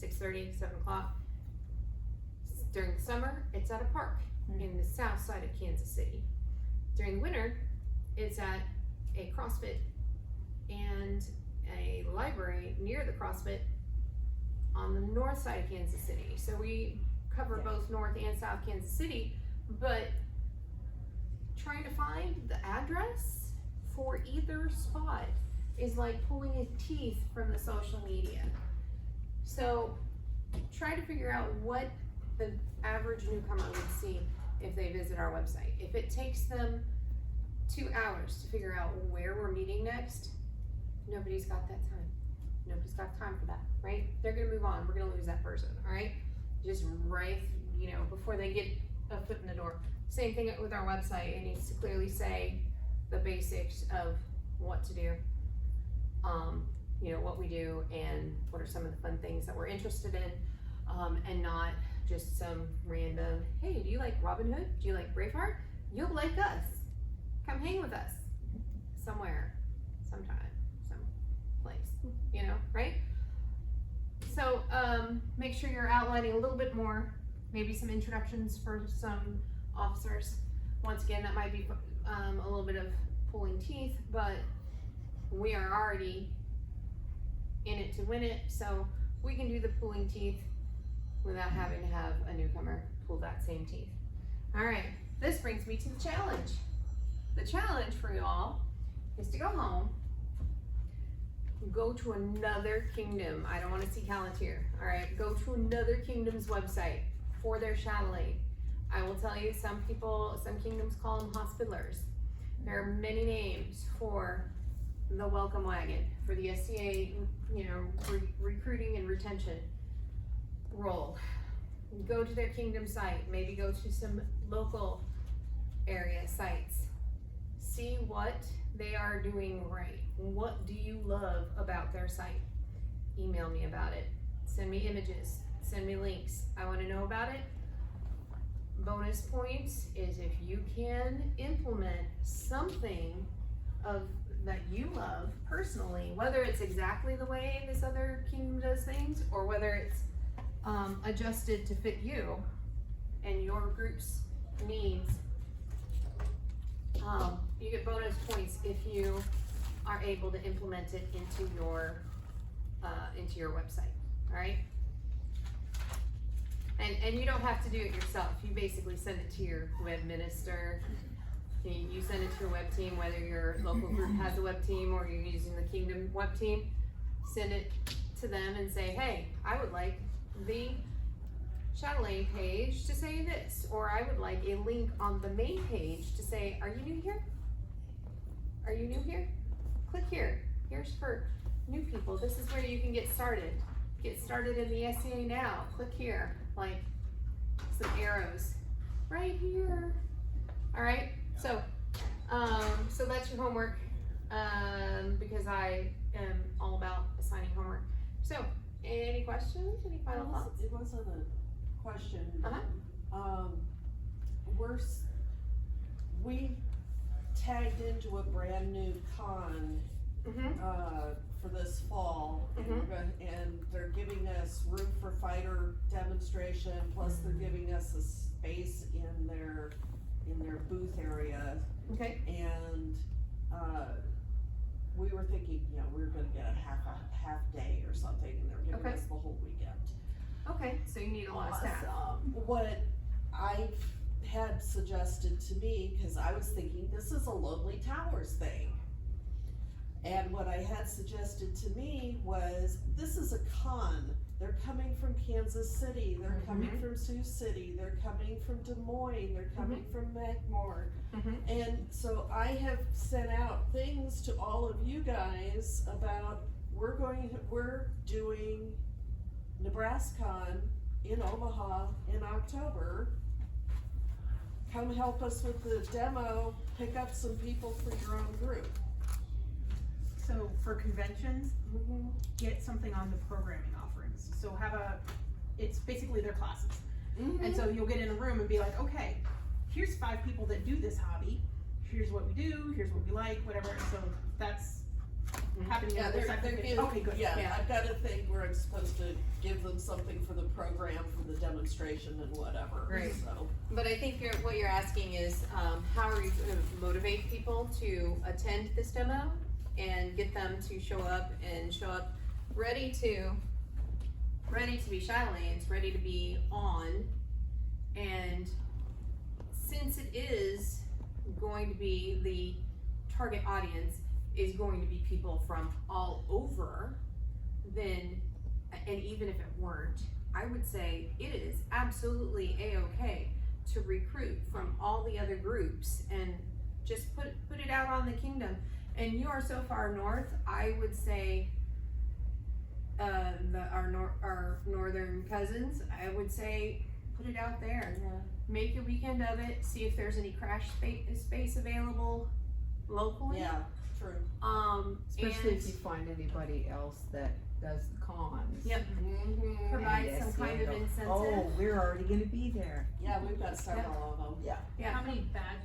6:30, 7 o'clock. During the summer, it's at a park in the south side of Kansas City. During the winter, it's at a CrossFit and a library near the CrossFit on the north side of Kansas City. So we cover both North and South Kansas City, but trying to find the address for either spot is like pulling his teeth from the social media. So try to figure out what the average newcomer would see if they visit our website. If it takes them 2 hours to figure out where we're meeting next, nobody's got that time. Nobody's got time for that, right? They're gonna move on. We're gonna lose that person, all right? Just right, before they get a foot in the door. Same thing with our website. It needs to clearly say the basics of what to do, what we do, and what are some of the fun things that we're interested in, and not just some random, hey, do you like Robin Hood? Do you like Braveheart? You'll like us. come hang with us somewhere, sometime, some place, you know, right? So, make sure you're outlining a little bit more, maybe some introductions for some officers. Once again, that might be, a little bit of pulling teeth, but we are already in it to win it, so we can do the pulling teeth without having to have a newcomer pull that same teeth. All right, this brings me to the challenge. The challenge for y'all is to go home, go to another kingdom. I don't want to see Calontier. All right, go to another kingdom's website for their Chatelaine. I will tell you, some kingdoms call them hospitallers. There are many names for the welcome wagon, for the SCA, you know, recruiting and retention role. Go to their kingdom site, maybe go to some local area sites. See what they are doing right. What do you love about their site? Email me about it. Send me images. Send me links. I want to know about it. Bonus points is if you can implement something that you love personally, whether it's exactly the way this other kingdom does things or whether it's adjusted to fit you and your group's needs. You get bonus points if you are able to implement it into your website. All right. And you don't have to do it yourself. You basically send it to your web minister. You send it to your web team, whether your local group has a web team or you're using the kingdom web team. Send it to them and say, hey, I would like the Chatelaine page to say this, or I would like a link on the main page to say, are you new here? Are you new here? Click here. Here's for new people. This is where you can get started. Get started in the SCA now. Click here. Like some arrows right here. All right. So, so that's your homework. Because I am all about assigning homework. So, any questions? Any final thoughts? It wasn't a question. Uh-huh. We tagged into a brand new con for this fall, and they're giving us room for fighter demonstration. Plus, they're giving us a space in their booth area. Okay. And we were thinking, you know, we were going to get a half day or something, and they're giving us the whole weekend. Okay. So you need a lot of staff. What I had suggested to me, because I was thinking this is a Lonely Towers thing, and what I had suggested to me was this is a con. They're coming from Kansas City, they're coming from Sioux City, they're coming from Des Moines, they're coming from Macmore. And so I have sent out things to all of you guys about we're doing NebraskaCon in Omaha in October. Come help us with the demo, pick up some people for your own group. So for conventions, get something on the programming offerings. So it's basically their classes. And so you'll get in a room and be like, okay, here's 5 people that do this hobby. Here's what we do, here's what we like, whatever. And so that's happening on the other side. Okay, good. Yeah, I've got a thing where I'm supposed to give them something for the program, for the demonstration and whatever. Right. So. But I think what you're asking is, how are you going to motivate people to attend this demo and get them to show up ready to be Chatelaines, ready to be on. And since it is going to be the target audience is going to be people from all over, then, and even if it weren't, I would say it is absolutely a-okay to recruit from all the other groups and just put it out on the kingdom. And you are so far north, I would say our northern cousins, I would say put it out there. Yeah. Make a weekend of it, see if there's any crash space available locally. Yeah, true. Especially and if you find anybody else that does the cons. Yep. Provide And some SCA kind of go, incentive. Oh, we're already gonna be there. Yeah, we've got several of them. Yeah. How many bad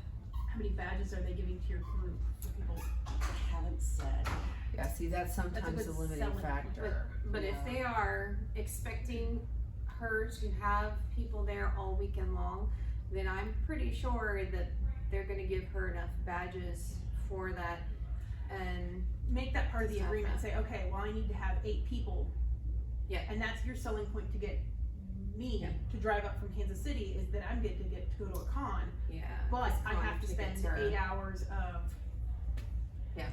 many badges are they giving to your group for people? I haven't said. Yeah, see, that's That's a sometimes good a limiting selling factor. But if Yeah. they are expecting her to have people there all weekend long, then I'm pretty sure that they're gonna give her enough badges for that. And Make that part of the Stop agreement, that. say, okay, well, I need to have 8 people. Yeah. And that's your selling point to get me Yeah. to drive up from Kansas City, is that I'm getting to get to go to a con, yeah. but it's I con have to spend tickets are- 8 hours of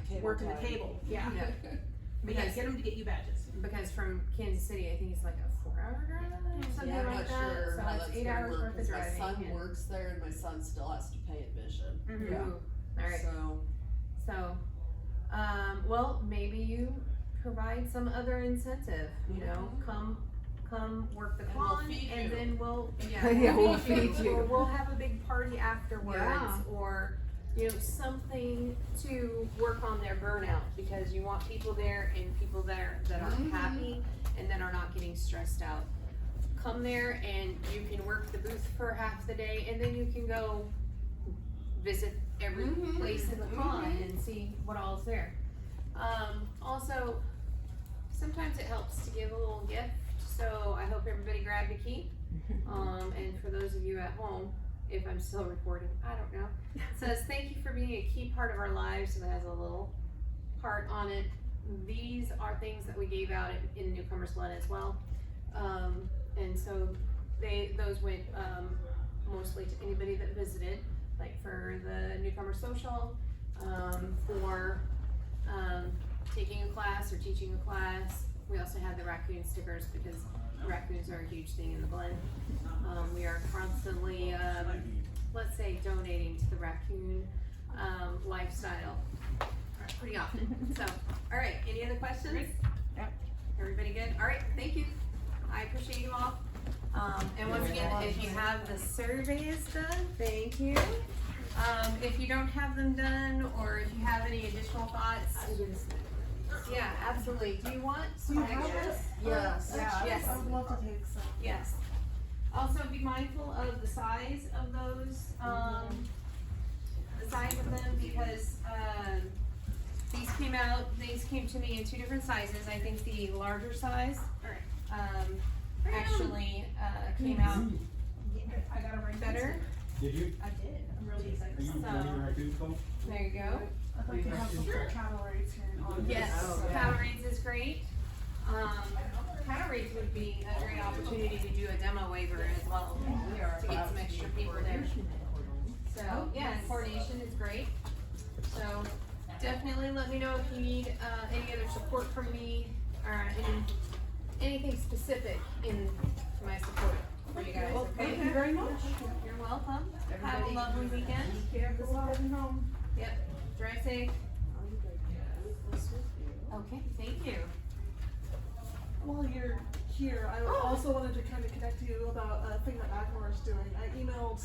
Cable working the tie. table, yeah. Yeah. But yeah, Because- get them to get you badges. Because from Kansas City, I think it's like a 4-hour drive or something Yeah, I'm like not that. sure So how it's that's 8 gonna hours work, worth of 'cause my driving. son and- works there and my son still has to pay admission. Mhm. Yeah. Ooh, alright. So, So, well, maybe you provide some other incentive, you know, come work the And we'll con, feed and you. then we'll, Yeah, we'll feed you. or we'll have a big party afterwards, Yeah. or, you know, something to work on their burnout, because you want people there and people there that are happy and that are not getting stressed out. Come there and you can work the booth for half the day, and then you can go visit every place in the con and see what all's there. Also, sometimes it helps to give a little gift, so I hope everybody grabbed a key. And for those of you at home, if I'm still recording, I don't know. It says, thank you for being a key part of our lives, and it has a little heart on it. These are things that we gave out in Newcomers Glen as well. And so those went mostly to anybody that visited, like for the newcomer social, for taking a class or teaching a class. We also had the raccoon stickers, because raccoons are a huge thing in the Glen. We are constantly, let's say, donating to the raccoon lifestyle pretty often. So, all right, any other questions? Yep. Everybody good? All right, thank you. I appreciate you all. And once again, if you have the surveys done, thank you. If you don't have them done, or if you have any additional thoughts, yeah, absolutely. Do you want Do you some have extras? it? yes. Yes. I would love to take some. Yes. Also, be mindful of the size of those, the size of them, because, these came to me in 2 different sizes. I think the larger size, actually, came out I got a ring better. Did you? I did, I'm really excited. Are you running a raccoon call? There you go. I'd like to have some cattle rates here in August. Yes, Oh, yeah. Calories is great. Calories would be a great opportunity to do a demo waiver as well, to get some extra people there. So, yeah, and coordination is great. So, definitely let me know if you need, any other support from me, or anything specific in my support for you guys, Well, okay? thank you very much. You're welcome. Have a Everybody- lovely weekend. Be careful heading home. Yep, drive safe. Okay, thank you. While you're here, I also wanted to kind of connect you about a thing that Agmar is doing. I emailed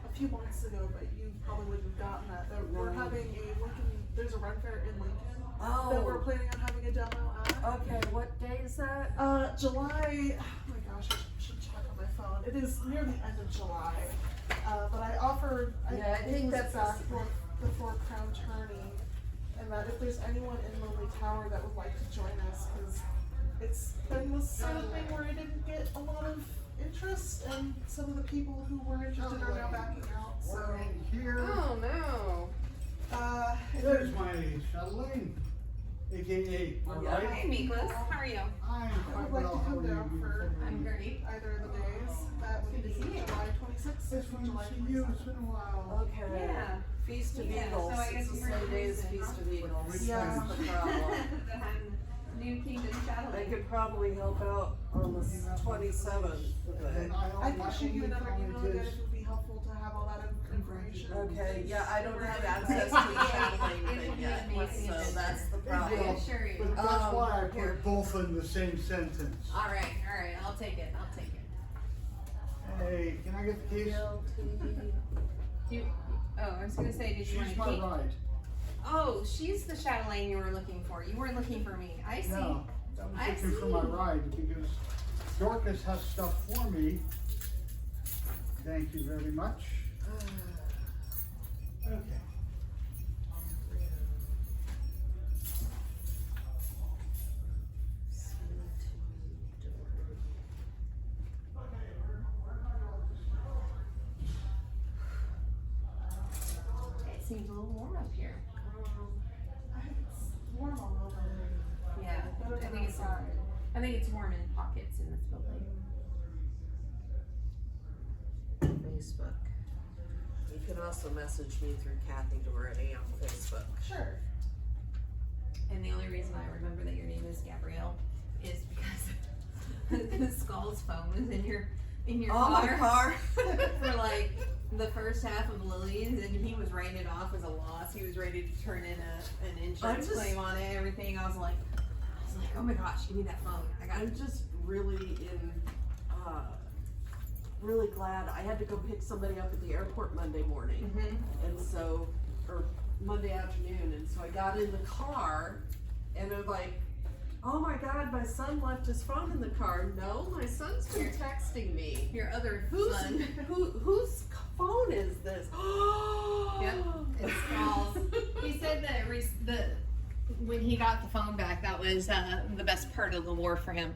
a few months ago, but you probably wouldn't have gotten that. We're having a Lincoln, there's a run fair in Lincoln that we're planning on having a demo at. Okay, what day is that? July, oh my gosh, I should check on my phone. It is near the end of July. But I offered, Yeah, I think that's back before Crown Tourney, and that if there's anyone in Lonely Tower that would like to join us, because it's been this sort of thing where I didn't get a lot of interest, and some of the people who were interested are now backing out, so. Right here, Oh, no. If there's you're- my Chatelaine, AKA my Yeah. wife. Hi, Miklas. How are you? I'm I quite would like well, to how come are down you? for I'm great. either of the days, that would Good to be see you. July 26th It's or fun July to see you, it's 27th. been a while. Okay. Yeah. Feast of Yeah, Eagles, so I guess it's the you were same day as recent, Feast huh? of Eagles. Which Yeah. That's the problem. The New Kingdom They Chatelaine. could probably help out on the 27th, And but, I can shoot you another email again if it would be helpful to have all that information. okay, yeah, I don't have access to the Chatelaine thing yet, so that's the I problem. assure you. But that's why I here. put both in the same sentence. Alright, I'll take it. Hey, can I get the keys? I was gonna say, did you want She's to my keep? ride. Oh, she's the Chatelaine you were looking for. You weren't looking for me. I see. No, I I was looking for my see. ride because Dorcas has stuff for me. Thank you very much. Okay. It seems a little warm up here. It's warm all over. Yeah, I think it's warm in pockets in this building. Facebook. You can also message me through Kathy Doherty on Facebook. Sure. And the only reason I remember that your name is Gabrielle is because Skull's phone was in your Oh, my car. for like the first half of Lily's, and he was writing it off as a loss. He was ready to turn in an insurance claim on it, everything. I was like, oh my gosh, give me that phone. I'm just really really glad. I had to go pick somebody up at the airport Monday morning, and so, or Monday afternoon, and so I got in the car, and I was like, oh my God, my son left his phone in the car. No, my son's been texting me. Your other Whose son. whose phone is this? Yep, it's Skull's. He said that when he got the phone back, that was the best part of the war for him.